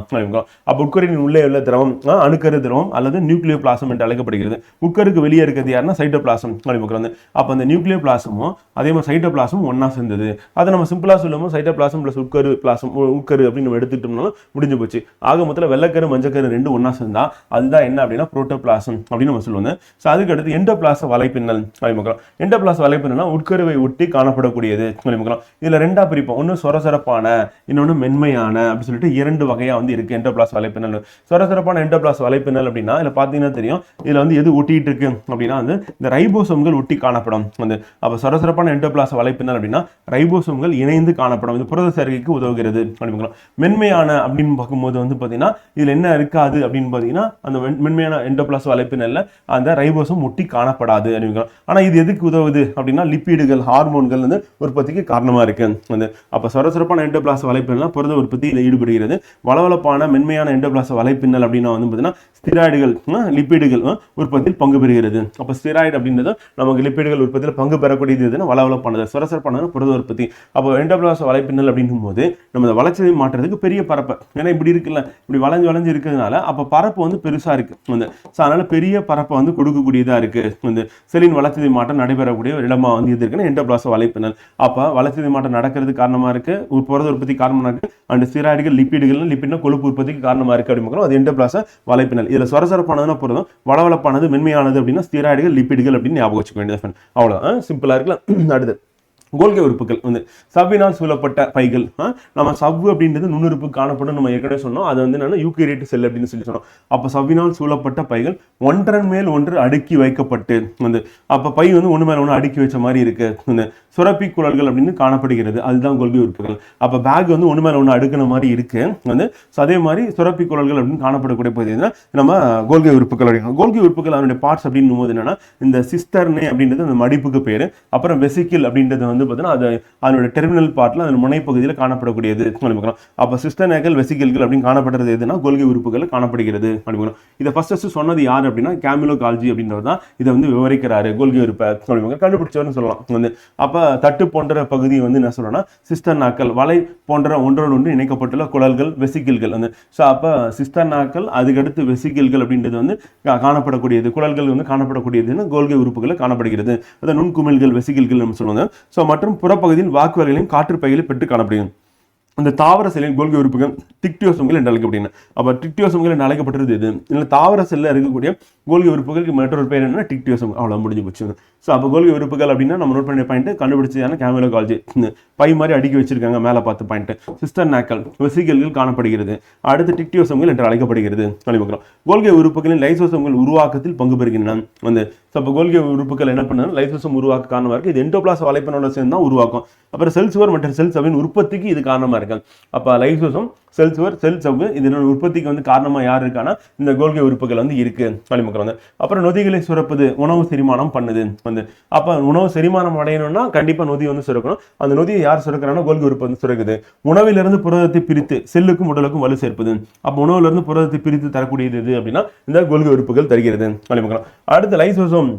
அப்போ உட்கரின் உள்ளே உள்ள திரவம் அணுக்கரு திரவம் அல்லது நியூக்ளியோ பிளாசம் என்று அழைக்கப்படுகிறது. உட்கருக்கு வெளியே இருக்கிறது யாருன்னா சைட்டோபிளாசம் அப்படின்னு. அப்போ அந்த நியூக்ளியோ பிளாசமும் அதே மாதிரி சைட்டோபிளாசமும் ஒன்னா சேர்ந்தது. அதை நம்ம சிம்பிளா சொல்லுவோம் சைட்டோபிளாசம் பிளஸ் உட்கரு பிளாசம், உட்கரு அப்படின்னு நம்ம எடுத்துட்டோம்னா முடிஞ்சு போச்சு. ஆக மொத்தத்தில் வெள்ளைக்கரு மஞ்சக்கரு ரெண்டும் ஒன்னா சேர்ந்தா அதுதான் என்ன அப்படின்னா புரோட்டோபிளாசம் அப்படின்னு நம்ம சொல்லுவோம். ஸோ அதுக்கு அடுத்து எண்டோபிளாச வலைப்பின்னல் அப்படிங்கிறோம். எண்டோபிளாச வலைப்பின்னல்னா உட்கருவை ஒட்டி காணப்படக்கூடியது அப்படிங்கிறோம். இதுல ரெண்டா பிரிப்போம். ஒன்று சொரசொரப்பான, இன்னொன்று மென்மையான அப்படி சொல்லிட்டு இரண்டு வகையா வந்து இருக்கு எண்டோபிளாச வலைப்பின்னல். சொரசொரப்பான எண்டோபிளாச வலைப்பின்னல் அப்படின்னா இதுல பாத்தீங்கன்னா தெரியும், இதுல வந்து எது ஒட்டிட்டு இருக்கு அப்படின்னா வந்து இந்த ரைபோசோம்கள் ஒட்டி காணப்படும். வந்து அப்ப சொரசொரப்பான எண்டோபிளாச வலைப்பின்னல் அப்படின்னா ரைபோசோம்கள் இணைந்து காணப்படும். இது புரத சேர்க்கைக்கு உதவுகிறது அப்படிங்கிறோம். மென்மையான அப்படின்னு பார்க்கும்போது வந்து பாத்தீங்கன்னா இதுல என்ன இருக்காது அப்படின்னு பாத்தீங்கன்னா அந்த மென்மையான எண்டோபிளாச வலைப்பின்னல்ல அந்த ரைபோசோம் ஒட்டி காணப்படாது அப்படிங்கிறோம். ஆனா இது எதுக்கு உதவுது அப்படின்னா லிப்பிடுகள், ஹார்மோன்கள் வந்து உற்பத்திக்கு காரணமா இருக்கு. வந்து அப்ப சொரசொரப்பான எண்டோபிளாச வலைப்பின்னல் புரத உற்பத்தியில் ஈடுபடுகிறது. வளவளப்பான மென்மையான எண்டோபிளாச வலைப்பின்னல் அப்படின்னா வந்து பாத்தீங்கன்னா ஸ்டிராய்டுகள், லிப்பிடுகள் உற்பத்தியில் பங்கு பெறுகிறது. அப்ப ஸ்டிராய்டு அப்படின்றது நமக்கு லிப்பிடுகள் உற்பத்தியில் பங்கு பெறக்கூடியது எதுனா வளவளப்பானது, சொரசொரப்பானது புரத உற்பத்தி. அப்போ எண்டோபிளாச வலைப்பின்னல் அப்படின்னும் போது நம்ம வளர்ச்சியை மாற்றுறதுக்கு பெரிய பரப்பு, ஏன்னா இப்படி இருக்குல்ல, இப்படி வளைஞ்சு இருக்கிறதுனால அப்ப பரப்பு வந்து பெருசா இருக்கு. வந்து அதனால பெரிய பரப்பை வந்து கொடுக்கக்கூடியதா இருக்கு. வந்து செல்லின் வளர்ச்சி மாற்றம் நடைபெறக்கூடிய ஒரு இடமா வந்து இது இருக்குன்னா எண்டோபிளாச வலைப்பின்னல். அப்ப வளர்ச்சி மாற்றம் நடக்கிறது காரணமா இருக்கு, ஒரு புரத உற்பத்தி காரணமா இருக்கு, அண்ட் ஸ்டிராய்டுகள், லிப்பிடுனா கொழுப்பு உற்பத்திக்கு காரணமா இருக்கு அப்படின்னு அது எண்டோபிளாச வலைப்பின்னல். இதுல சொரசொரப்பானதுன்னா புரதம், வளவளப்பானது மென்மையானது அப்படின்னா ஸ்டிராய்டுகள், லிப்பிடுகள் அப்படின்னு ஞாபகம் வச்சுக்க வேண்டியது. அவ்வளவு சிம்பிளா இருக்குல்ல. அடுத்து கோல்கை உறுப்புகள் வந்து சவ்வினால் சூழப்பட்ட பைகள். நம்ம சவ்வு அப்படின்றது நுண்ணுறுப்பு காணப்படும் நம்ம ஏற்கனவே சொன்னோம். அது வந்து என்னன்னா யூகேரியட் செல் அப்படின்னு சொல்லி சொன்னோம். அப்போ சவ்வினால் சூழப்பட்ட பைகள் ஒன்றன் மேல் ஒன்று அடுக்கி வைக்கப்பட்டு வந்து அப்போ பை வந்து ஒன்று மேல ஒன்று அடுக்கி வச்ச மாதிரி இருக்கு. இந்த சுரப்பி குழல்கள் அப்படின்னு காணப்படுகிறது. அதுதான் கோல்கை உறுப்புகள். அப்போ பேக் வந்து ஒன்று மேல ஒன்று அடுக்கின மாதிரி இருக்கு. வந்து அதே மாதிரி சுரப்பி குழல்கள் அப்படின்னு காணப்படக்கூடிய பகுதி நம்ம கோல்கை உறுப்புகள் அப்படிங்க. கோல்கை உறுப்புகள் அதனுடைய பார்ட்ஸ் அப்படின்னும் போது என்னன்னா இந்த சிஸ்டர்னே அப்படின்றது அந்த மடிப்புக்கு பேரு. அப்புறம் வெசிக்கிள் அப்படின்றது வந்து அது அதனுடைய டெர்மினல் பார்ட்ல அதன் முனைப்பகுதியில் காணப்படக்கூடியது. அப்ப சிஸ்டர்னேக்கள், வெசிக்கிள்கள் அப்படின்னு காணப்படுறது எதுனா கோல்கை உறுப்புகள் காணப்படுகிறது. இதை ஃபர்ஸ்ட் சொன்னது யார் அப்படின்னா கேமிலோ கால்ஜி அப்படின்றவர் தான் இதை வந்து விவரிக்கிறாரு. கோல்கை உறுப்பை கண்டுபிடிச்சவர்னு சொல்லலாம். வந்து அப்ப தட்டு போன்ற பகுதி வந்து என்ன சொல்லணும்னா சிஸ்டர்னாக்கள், வலை போன்ற ஒன்றோடு ஒன்று இணைக்கப்பட்டுள்ள குழல்கள், வெசிக்கிள்கள். வந்து ஸோ அப்ப சிஸ்டர்னாக்கள், அதுக்கடுத்து வெசிக்கிள்கள் அப்படின்றது வந்து காணப்படக்கூடியது, குழல்கள் வந்து காணப்படக்கூடியதுன்னு கோல்கை உறுப்புகளை காணப்படுகிறது. அதை நுண்குமிழ்கள், வெசிக்கிள்கள் நம்ம சொல்லுவாங்க. ஸோ மற்றும் புறப்பகுதியில் வாக்குவலைகளையும் காற்று பைகளை பெற்று காணப்படுகிறது. அந்த தாவர செல்லின் கோல்கை உறுப்புகள் டிக்டியோசோம்கள் என்று அழைக்கப்படுகின்றன. அப்போ டிக்டியோசோம்கள் என்று அழைக்கப்பட்டது இது. இல்லை தாவர செல்லில் இருக்கக்கூடிய கோல்கை உறுப்புகளுக்கு மற்றொரு பேர் என்னன்னா டிக்டியோசோம். அவ்வளோ முடிஞ்சு போச்சு. ஸோ அப்போ கோல்கை உறுப்புகள் அப்படின்னா நம்ம நோட் பண்ண பாயிண்ட் கண்டுபிடிச்சதான கேமிலோ கால்ஜி. பை மாதிரி அடுக்கி வச்சிருக்காங்க மேலே பார்த்து பாயிண்ட். சிஸ்டர்னாக்கள், வெசிக்கிள்கள் காணப்படுகிறது. அடுத்து டிக்டியோசோம்கள் என்று அழைக்கப்படுகிறது. கோல்கை உறுப்புகளின் லைசோசோம்கள் உருவாக்கத்தில் பங்கு பெறுகின்றன. வந்து அப்போ கோல்கை உறுப்புகள் என்ன பண்ணாலும் லைசோசோம் உருவாக்க காரணமாக இருக்கு. இது எண்டோபிளாச வலைப்பின்னலோட சேர்ந்து தான் உருவாக்கும். அப்புறம் செல் சுவர் மற்றும் செல் சவ்வின் உற்பத்திக்கு இது காரணமா இருக்கு. அப்ப லைசோசோம் செல் சுவர் செல் சவ்வு இதனோட உற்பத்திக்கு வந்து காரணமா யார் இருக்கானா இந்த கோல்கி உறுப்புகள் வந்து இருக்கு அப்படின்னு பார்க்குறாங்க. அப்புறம் நொதிகளை சுரப்பது உணவு செரிமானம் பண்ணுது வந்து. அப்ப உணவு செரிமானம் அடையணும்னா கண்டிப்பா நொதி வந்து சுரக்கணும். அந்த நொதியை யார் சுரக்கிறாங்கன்னா கோல்கி உறுப்பு வந்து சுரக்குது. உணவிலிருந்து புரதத்தை பிரித்து செல்லுக்கும் உடலுக்கும் வலு சேர்ப்பது. அப்ப உணவுல இருந்து புரதத்தை பிரித்து தரக்கூடியது எது அப்படின்னா இந்த கோல்கி உறுப்புகள் தருகிறது அப்படின்னு பார்க்கலாம். அடுத்து லைசோசோம்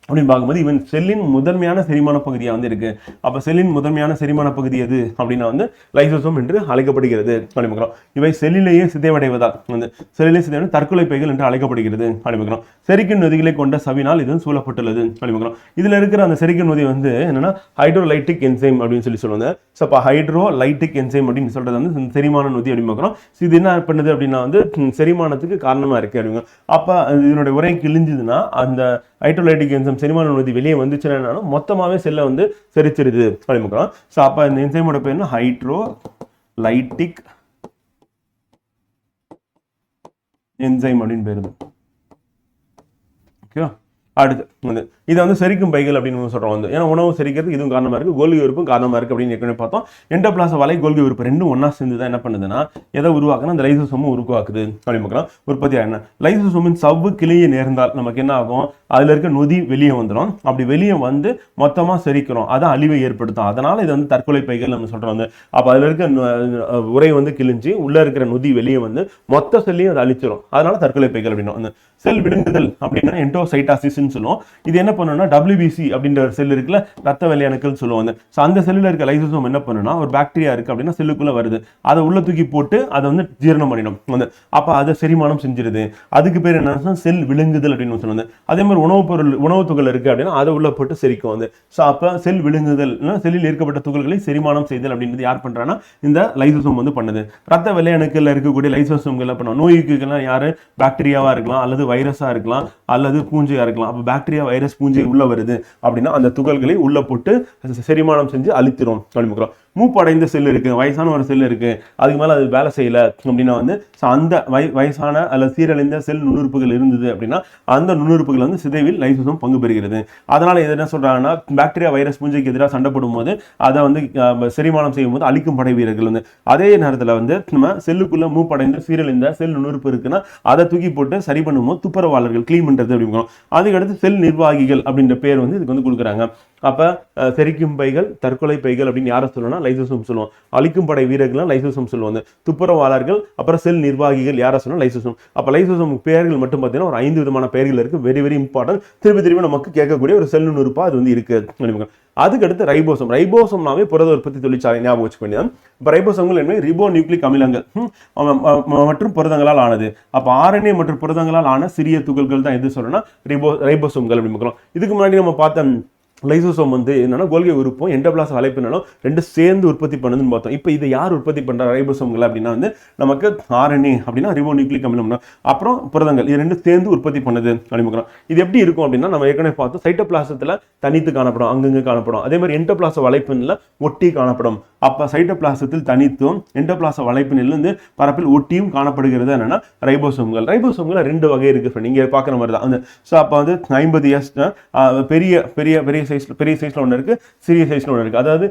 அப்படின்னு பார்க்கும்போது இவன் செல்லின் முதன்மையான செரிமான பகுதியாக வந்து இருக்கு. அப்போ செல்லின் முதன்மையான செரிமான பகுதி எது அப்படின்னா வந்து லைசோசோம் என்று அழைக்கப்படுகிறது அப்படின்னு பார்க்கிறோம். இவை செல்லிலேயே சிதைவடைவதால் வந்து செல்லிலே சிதைவடை தற்கொலை பைகள் என்று அழைக்கப்படுகிறது அப்படின்னு பார்க்கிறோம். செரிக்கும் நொதிகளை கொண்ட சவினால் இது சூழப்பட்டுள்ளது அப்படின்னு பார்க்கிறோம். இதுல இருக்கிற அந்த செரிக்கும் நொதி வந்து என்னன்னா ஹைட்ரோலைட்டிக் என்சைம் அப்படின்னு சொல்லுவாங்க. ஸோ அப்போ ஹைட்ரோலைட்டிக் என்சைம் அப்படின்னு சொல்றது வந்து செரிமான நொதி அப்படின்னு பார்க்கிறோம். இது என்ன பண்ணுது அப்படின்னா வந்து செரிமானத்துக்கு காரணமா இருக்கு அப்படிங்க. அப்போ இதனுடைய உரை கிழிஞ்சதுன்னா அந்த ஹைட்ரோலைட்டிக் என்சைம் செரிமான நொதி வெளியே வந்துச்சுன்னா மொத்தமாகவே செல்லை வந்து செரிச்சிருது அப்படின்னு பார்க்கலாம். ஸோ அப்போ இந்த என்சைமோட பேர் என்ன ஹைட்ரோலைட்டிக் என்சைம் அப்படின்னு பேரு. ஓகேவா. அடுத்து வந்து இதை வந்து செரிக்கும் பைகள் அப்படின்னு சொல்றோம் வந்து. ஏன்னா உணவு செரிக்கிறதுக்கு இதுவும் காரணமா இருக்கு, கோல்கி உறுப்பும் காரணமா இருக்கு அப்படின்னு ஏற்கனவே பார்த்தோம். எண்டோபிளாச வலை கோல்கி உறுப்பு ரெண்டும் ஒன்னா சேர்ந்து தான் என்ன பண்ணுதுன்னா எதை உருவாக்குனா அந்த லைசோசோமும் உருவாக்குது அப்படின்னு பார்க்கலாம். உற்பத்தி ஆகினா லைசோசோமின் சவ்வு கிளையை நேர்ந்தால் நமக்கு என்ன ஆகும், அதுல இருக்க நொதி வெளியே வந்துடும். அப்படி வெளியே வந்து மொத்தமா செரிக்கிறோம், அதான் அழிவை ஏற்படுத்தும். அதனால இது வந்து தற்கொலை பைகள் நம்ம சொல்றோம் வந்து. அப்ப அதுல இருக்க உரை வந்து கிழிஞ்சு உள்ள இருக்கிற நொதி வெளியே வந்து மொத்த செல்லையும் அதை அழிச்சிடும். அதனால தற்கொலை பைகள் அப்படின்னா செல் விடுங்குதல் அப்படின்னா எண்டோசைட்டாசிஸ் சொல்லுவோம். இது என்ன பண்ணுன்னா WBC அப்படின்ற ஒரு செல் இருக்குல்ல, ரத்த வெள்ளை அணுக்கள் சொல்லுவாங்க. ஸோ அந்த செல்லில் இருக்க லைசோசோம் என்ன பண்ணுன்னா ஒரு பாக்டீரியா இருக்கு அப்படின்னா செல்லுக்குள்ள வருது, அதை உள்ள தூக்கி போட்டு அதை வந்து ஜீரணம் பண்ணிடும் வந்து. அப்போ அதை செரிமானம் செஞ்சிருது. அதுக்கு பேர் என்ன செல் விழுங்குதல் அப்படின்னு சொல்லுவாங்க. அதே மாதிரி உணவு துகள் இருக்கு அப்படின்னா அதை உள்ள போட்டு செரிக்கும் வந்து. ஸோ அப்போ செல் விழுங்குதல் செல்லில் இருக்கப்பட்ட துகள்களை செரிமானம் செய்தல் அப்படின்றது யார் பண்றான்னா இந்த லைசோசோம் வந்து பண்ணுது. ரத்த வெள்ளை அணுக்கள் இருக்கக்கூடிய லைசோசோம்கள் பண்ணுவோம். நோய்க்குலாம் யாரு பாக்டீரியாவா இருக்கலாம், அல்லது வைரஸா இருக்கலாம், அல்லது பூஞ்சையா இருக்கலாம். அப்போ பாக்டீரியா வைரஸ் பூஞ்சை உள்ள வருது அப்படின்னா அந்த துகள்களை உள்ள போட்டு செரிமானம் செஞ்சு அழித்திரும் அப்படின்னு. மூப்படைந்த செல் இருக்கு, வயசான ஒரு செல் இருக்கு, அதுக்கு மேல அது வேலை செய்யல அப்படின்னா வந்து அந்த வயசான அல்லது சீரழிந்த செல் நுண்ணுறுப்புகள் இருந்தது அப்படின்னா அந்த நுண்ணுறுப்புகள் வந்து சிதைவில் லைசோசோம் பங்கு பெறுகிறது. அதனால இது என்ன சொல்றாங்கன்னா பாக்டீரியா வைரஸ் பூஞ்சைக்கு எதிராக சண்டை போடும் போது அதை வந்து செரிமானம் செய்யும் போது அழிக்கும் படை வீரர்கள் வந்து. அதே நேரத்தில் வந்து நம்ம செல்லுக்குள்ள மூப்படைந்த சீரழிந்த செல் நுண்ணுறுப்பு இருக்குன்னா அதை தூக்கி போட்டு சரி பண்ணும்போது துப்புரவாளர்கள் கிளீன் பண்றது அப்படிங்கிறோம். அதுக்கடுத்து செல் நிர்வாகிகள் அப்படின்ற பேர் வந்து இதுக்கு வந்து கொடுக்குறாங்க. அப்ப செரிக்கும் பைகள் தற்கொலை பைகள் அப்படின்னு யாரை சொல்லணும்னா லைசோசோம் சொல்லுவோம். அழிக்கும் படை வீரர்கள் லைசோசோம் சொல்லுவாங்க. துப்புரவாளர்கள் அப்புறம் செல் நிர்வாகிகள் யாரை சொல்லணும் லைசோசோம். அப்ப லைசோசோம் பெயர்கள் மட்டும் பார்த்தீங்கன்னா ஒரு 5 விதமான பெயர்கள் இருக்கு. Very very important. திருப்பி நமக்கு கேட்கக்கூடிய ஒரு செல் நுண்ணுறுப்பா அது வந்து இருக்கு. அதுக்கடுத்து ரைபோசோம். ரைபோசோம்னாவே புரத உற்பத்தி தொழிற்சாலை ஞாபகம் வச்சுக்க வேண்டியது. இப்போ ரைபோசோம்கள் என்ன ரிபோ நியூக்ளிக் அமிலங்கள் மற்றும் புரதங்களால் ஆனது. அப்போ RNA மற்றும் புரதங்களால் ஆன சிறிய துகள்கள் தான் எது சொல்லணும்னா ரைபோசோம்கள் அப்படின்னு பார்க்கலாம். இதுக்கு முன்னாடி நம்ம பார்த்த லைசோசோம் வந்து என்னன்னா கோல்கி உறுப்பும் எண்டோபிளாச வலைப்பினாலும் ரெண்டு சேர்ந்து உற்பத்தி பண்ணுதுன்னு பார்த்தோம். இப்போ இதை யார் உற்பத்தி பண்ற ரைபோசோம்கள் அப்படின்னா வந்து நமக்கு RNA அப்படின்னா ரிபோ நியூக்ளிக் அமிலம், அப்புறம் புரதங்கள், இது ரெண்டு சேர்ந்து உற்பத்தி பண்ணுது அப்படின்னு. இது எப்படி இருக்கும் அப்படின்னா நம்ம ஏற்கனவே பார்த்தோம், சைட்டோபிளாசத்துல தனித்து காணப்படும், அங்கங்க காணப்படும். அதே மாதிரி எண்டோபிளாச வலைப்பினில் ஒட்டி காணப்படும். அப்ப சைட்டோபிளாசத்தில் தனித்தும் எண்டோபிளாச வலைப்பினில் இருந்து பரப்பில் ஒட்டியும் காணப்படுகிறது என்னன்னா ரைபோசோம்கள். ரைபோசோம்கள் 2 வகை இருக்கு, நீங்க பார்க்குற மாதிரி தான். ஸோ அப்போ வந்து 50S பெரிய பெரிய பெரிய சைஸ்ல ஒன்று இருக்கு, சிறிய சைஸ்ல ஒன்று இருக்கு. அதாவது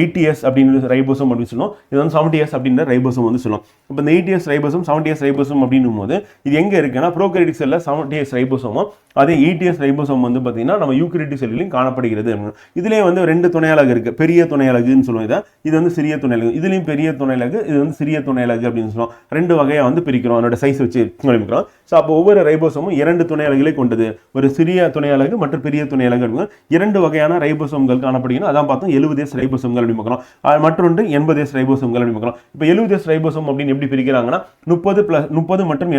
80S அப்படின்னு ரைபோசோம் அப்படின்னு சொல்லுவோம். இது வந்து 70S அப்படின்ற ரைபோசோம் வந்து சொல்லுவோம். இப்போ இந்த 80S ரைபோசோம் 70S ரைபோசோம் அப்படின்னும் போது இது எங்க இருக்குன்னா ப்ரோகாரியோட்டிக் செல்ல 70S ரைபோசோமும் அதே 80S ரைபோசோம் வந்து பார்த்தீங்கன்னா நம்ம யூகாரியோட்டிக் செல்லிலும் காணப்படுகிறது. இதுலேயே வந்து 2 துணையலகு இருக்கு. பெரிய துணையலகுன்னு சொல்லுவோம் இதை, இது வந்து சிறிய துணையலகு. இதுலேயும் பெரிய துணையலகு, இது வந்து சிறிய துணையலகு அப்படின்னு சொல்லுவோம். 2 வகையாக வந்து பிரிக்கிறோம், அதோட சைஸ் வச்சு பிரிக்கிறோம். ஸோ அப்போ ஒவ்வொரு ரைபோசோமும் 2 துணையலகுகளை கொண்டது. ஒரு சிறிய துணையலகு மற்றும் பெரிய துணையலகு அப்படின்னு 2 வகையான ரைபோசோம்கள் காணப்படுகிறது. அதான் பார்த்தோம் 70S ரைபோசோம்கள் அப்படின்னு பார்க்கலாம். மற்றொன்று 80S ரைபோசோம்கள் அப்படின்னு பார்க்கலாம். இப்போ 70S ரைபோசோம் அப்படின்னு எப்படி பிரிக்கிறாங்கன்னா 30 மற்றும்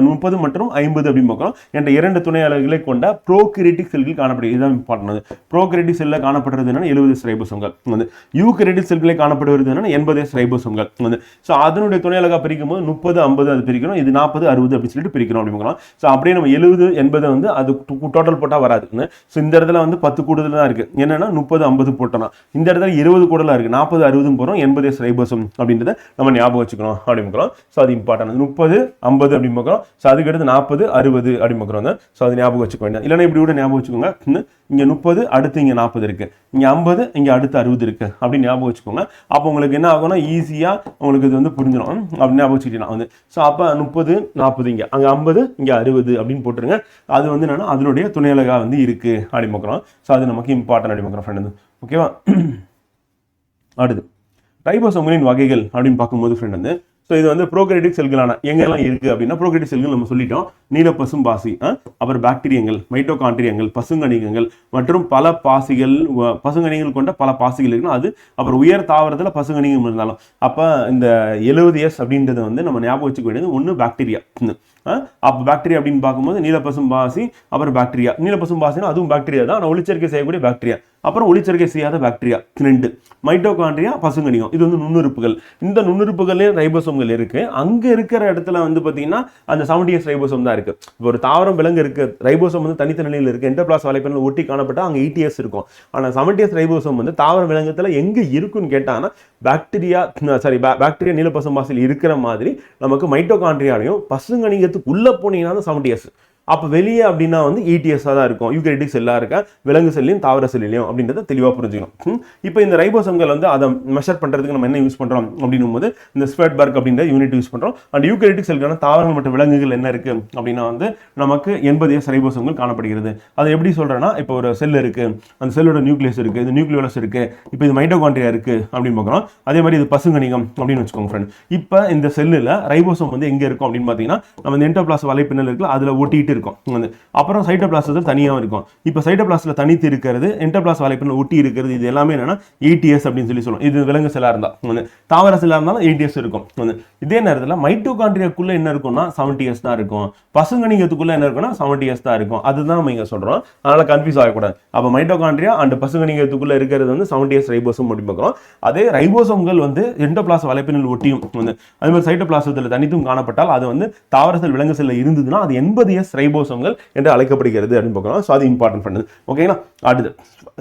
30 மற்றும் 50 அப்படின்னு பார்க்கலாம் என்ற 2 துணையலகுகளை கொண்ட ப்ரோகாரியோட்டிக் செல்கள் காணப்படுகிறது. இதுதான் இம்பார்ட்டன்ட். ப்ரோகாரியோட்டிக் செல்ல காணப்படுறது என்னன்னா 70S ரைபோசோம்கள் வந்து. யூகாரியோட்டிக் செல்களை காணப்படுவது என்னன்னா 80S ரைபோசோம்கள் வந்து. ஸோ அதனுடைய துணையலகா பிரிக்கும் போது 30, 50 அது பிரிக்கிறோம். இது 40, 60 அப்படின்னு சொல்லிட்டு பிரிக்கிறோம் அப்படின்னு பார்க்கலாம். ஸோ அப்படியே நம்ம 70, 80 வந்து அது டோட்டல் போட்டா வராது. ஸோ இந்த இடத்துல வந்து 10 கூடுதல் தான் இருக்கு. என்னன்னா 30, 50 போட்டோம்னா இந்த இடத்துல 20 கூடுதலா இருக்கு. 40, 60 போறோம் 80S ரைபோசோம் அப்படின்றத நம்ம ஞாபகம் வச்சுக்கணும் அப்படின்னு பார்க்கலாம். ஸோ அது இம்பார்ட்டன்ட். 30, 50 அப்படின்னு பார்க்கலாம். ஸோ அதுக்கு அடுத்து 40, 60 அப்படின்னு பார்க்குறோம். ஸோ அது ஞாபகம் வச்சுக்க வேண்டாம். இல்லைன்னா இப்படி கூட ஞாபகம் வச்சுக்கோங்க. இங்கே 30 அடுத்து இங்கே 40 இருக்கு, இங்கே 50 இங்கே அடுத்து 60 இருக்கு அப்படின்னு ஞாபகம் வச்சுக்கோங்க. அப்போ உங்களுக்கு என்ன ஆகும்னா ஈஸியாக உங்களுக்கு இது வந்து புரிஞ்சிடும் அப்படின்னு ஞாபகம் வச்சுக்கிட்டீங்கன்னா வந்து. ஸோ அப்போ 30 40 இங்கே, அங்கே 50 இங்கே 60 அப்படின்னு போட்டுருங்க. அது வந்து என்னன்னா அதனுடைய துணையலகா வந்து இருக்கு அப்படின்னு பார்க்குறோம். ஸோ அது நமக்கு இம்பார்ட்டன்ட் அப்படின்னு பார்க்குறோம் ஃப்ரெண்ட் வந்து. ஓகேவா? அடுத்து ரைபோசோம்களின் வகைகள் அப்படின்னு பார்க்கும்போது ஃப்ரெண்ட் வந்து, ஸோ இது வந்து ப்ரோகேரியோட்டிக் செல்களான எங்கெல்லாம் இருக்குது அப்படின்னா, ப்ரோகேரியோட்டிக் செல்கள் நம்ம சொல்லிட்டோம். நீலப்பசும் பாசி, அப்புறம் பாக்டீரியங்கள், மைட்டோகாண்ட்ரியங்கள், பசுங்கணிகங்கள் மற்றும் பல பாசிகள், பசுங்கணிகள் கொண்ட பல பாசிகள் இருக்குன்னா அது. அப்புறம் உயர் தாவரத்தில் பசுங்கணிகம் இருந்தாலும் அப்போ இந்த 70S அப்படின்றத வந்து நம்ம ஞாபகம் வச்சுக்க வேண்டியது ஒன்று பாக்டீரியா. அப்போ பாக்டீரியா அப்படின்னு பார்க்கும்போது நீலப்பசும் பாசி, அப்புறம் பாக்டீரியா. நீலப்பசும் பாசினா அதுவும் பாக்டீரியா தான், ஆனால் ஒளிச்சேர்க்கை செய்யக்கூடிய பாக்டீரியா. அப்புறம் ஒளிச்சேர்க்கை செய்யாத பாக்டீரியா 2. மைட்டோகாண்ட்ரியா, பசுங்கணிகம், இது வந்து நுண்ணுறுப்புகள். இந்த நுண்ணுறுப்புகளே ரைபோசோம்கள் இருக்கு. அங்க இருக்கிற இடத்துல வந்து பாத்தீங்கன்னா அந்த 70S ரைபோசோம் தான் இருக்கு. இப்போ ஒரு தாவரம் விலங்கு இருக்கு, ரைபோசோம் வந்து தனித்த நிலையில் இருக்கு, என்டோபிளாஸ்ம் வலைப்பின்னல் ஒட்டி காணப்பட்டா அங்க 80S இருக்கும். ஆனா 70S ரைபோசோம் வந்து தாவர விலங்குல எங்க இருக்குன்னு கேட்டாங்கன்னா பாக்டீரியா நீலப்பசும் பாசியில் இருக்கிற மாதிரி நமக்கு மைட்டோகாண்ட்ரியாலையும் பசுங்கணிகத்துக்கு உள்ள போனீங்கன்னா 70S. அப்போ வெளியே அப்படின்னா வந்து 80S தான் இருக்கும். யூகரியோட்டிக் செல்லாக இருக்க விலங்கு செல்லையும் தாவர செல்லையும் அப்படின்றத தெளிவாக புரிஞ்சுக்கணும். இப்போ இந்த ரைபோசோம்கள் வந்து அதை மெஷர் பண்ணுறதுக்கு நம்ம என்ன யூஸ் பண்ணுறோம் அப்படின்னும் போது இந்த ஸ்வெட்பர்க் அப்படின்ற யூனிட் யூஸ் பண்ணுறோம். அண்ட் யூகரியோட்டிக் செல்கான தாவரங்கள் மற்றும் விலங்குகள் என்ன இருக்கு அப்படின்னா வந்து நமக்கு 80S ரைபோசோம்கள் காணப்படுகிறது. அதை எப்படி சொல்றேன்னா, இப்போ ஒரு செல் இருக்கு, அந்த செல்லோட நியூக்ளியஸ் இருக்கு, இது நியூக்ளியோலஸ் இருக்கு, இப்போ இது மைட்டோகாண்ட்ரியா இருக்கு அப்படின்னு பார்க்குறோம். அதே மாதிரி இது பசுங்கணிகம் அப்படின்னு வச்சுக்கோங்க ஃப்ரெண்ட். இப்போ இந்த செல்லில் ரைபோசோம் வந்து எங்கே இருக்கும் அப்படின்னு பார்த்தீங்கன்னா, நம்ம இந்த என்டோபிளாஸ்ம் வலைப்பின்னல் இருக்குல்ல அதில் ஒட்டிட்டு இருக்கும். அப்புறம் சைட்டோபிளாஸ்மத்தில் தனியாகவும் இருக்கும். இப்போ சைட்டோபிளாஸ்மில் தனித்து இருக்கிறது, என்டோபிளாஸ்ம் வலைப்பின்னல் ஒட்டி இருக்கிறது, இது எல்லாமே என்னன்னா 80S அப்படின்னு சொல்லி சொல்லுவோம். இது விலங்கு செல்லா இருந்தா, தாவர செல்லா இருந்தாலும் 80S இருக்கும். இதே நேரத்தில் மைட்டோகாண்ட்ரியாக்குள்ள என்ன இருக்கும்னா 70S தான் இருக்கும். பசுங்கணிகத்துக்குள்ள என்ன இருக்குன்னா 70S தான் இருக்கும். அதுதான் நம்ம இங்க சொல்றோம். அதனால கன்ஃபியூஸ் ஆகக்கூடாது. அப்போ மைட்டோகாண்ட்ரியா அண்ட் பசுங்கணிகத்துக்குள்ள இருக்கிறது வந்து 70S ரைபோசோம் அப்படின்னு பார்க்குறோம். அதே ரைபோசோம்கள் வந்து என்டோபிளாஸ்ம் வலைப்பின்னல் ஒட்டியும் அதே மாதிரி சைட்டோபிளாசத்தில் தனித்தும் காணப்பட்டால் அது வந்து தாவர செல் விலங்கு செல்ல இருந்ததுன்னா அது 80S ரைபோசோம்கள் என்று அழைக்கப்படுகிறது அப்படின்னு பார்க்கலாம். ஸோ அது இம்பார்ட்டன்ட் பண்ணுது. ஓகேங்களா? அடுத்து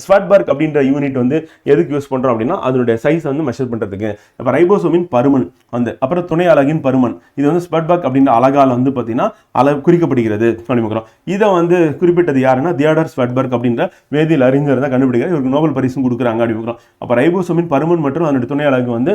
ஸ்வெட்பர்க் அப்படின்ற யூனிட் வந்து எதுக்கு யூஸ் பண்றோம் அப்படின்னா அதனுடைய சைஸ் வந்து மெஷர் பண்றதுக்கு. இப்போ ரைபோசோமின் பருமன் வந்து, அப்புறம் துணை அலகின் பருமன், இது வந்து ஸ்வெட்பர்க் அப்படின்ற அலகால வந்து பார்த்தீங்கன்னா அளவு குறிக்கப்படுகிறது அப்படின்னு பார்க்குறோம். இதை வந்து குறிப்பிட்டது யாருன்னா தியோடர் ஸ்வெட்பர்க் அப்படின்ற வேதியியல் அறிஞர் தான் கண்டுபிடிக்கிறார். இவருக்கு நோபல் பரிசும் கொடுக்குறாங்க அப்படின்னு பார்க்குறோம். அப்போ ரைபோசோமின் பருமன் மற்றும் அதனுடைய துணை அலகு வந்து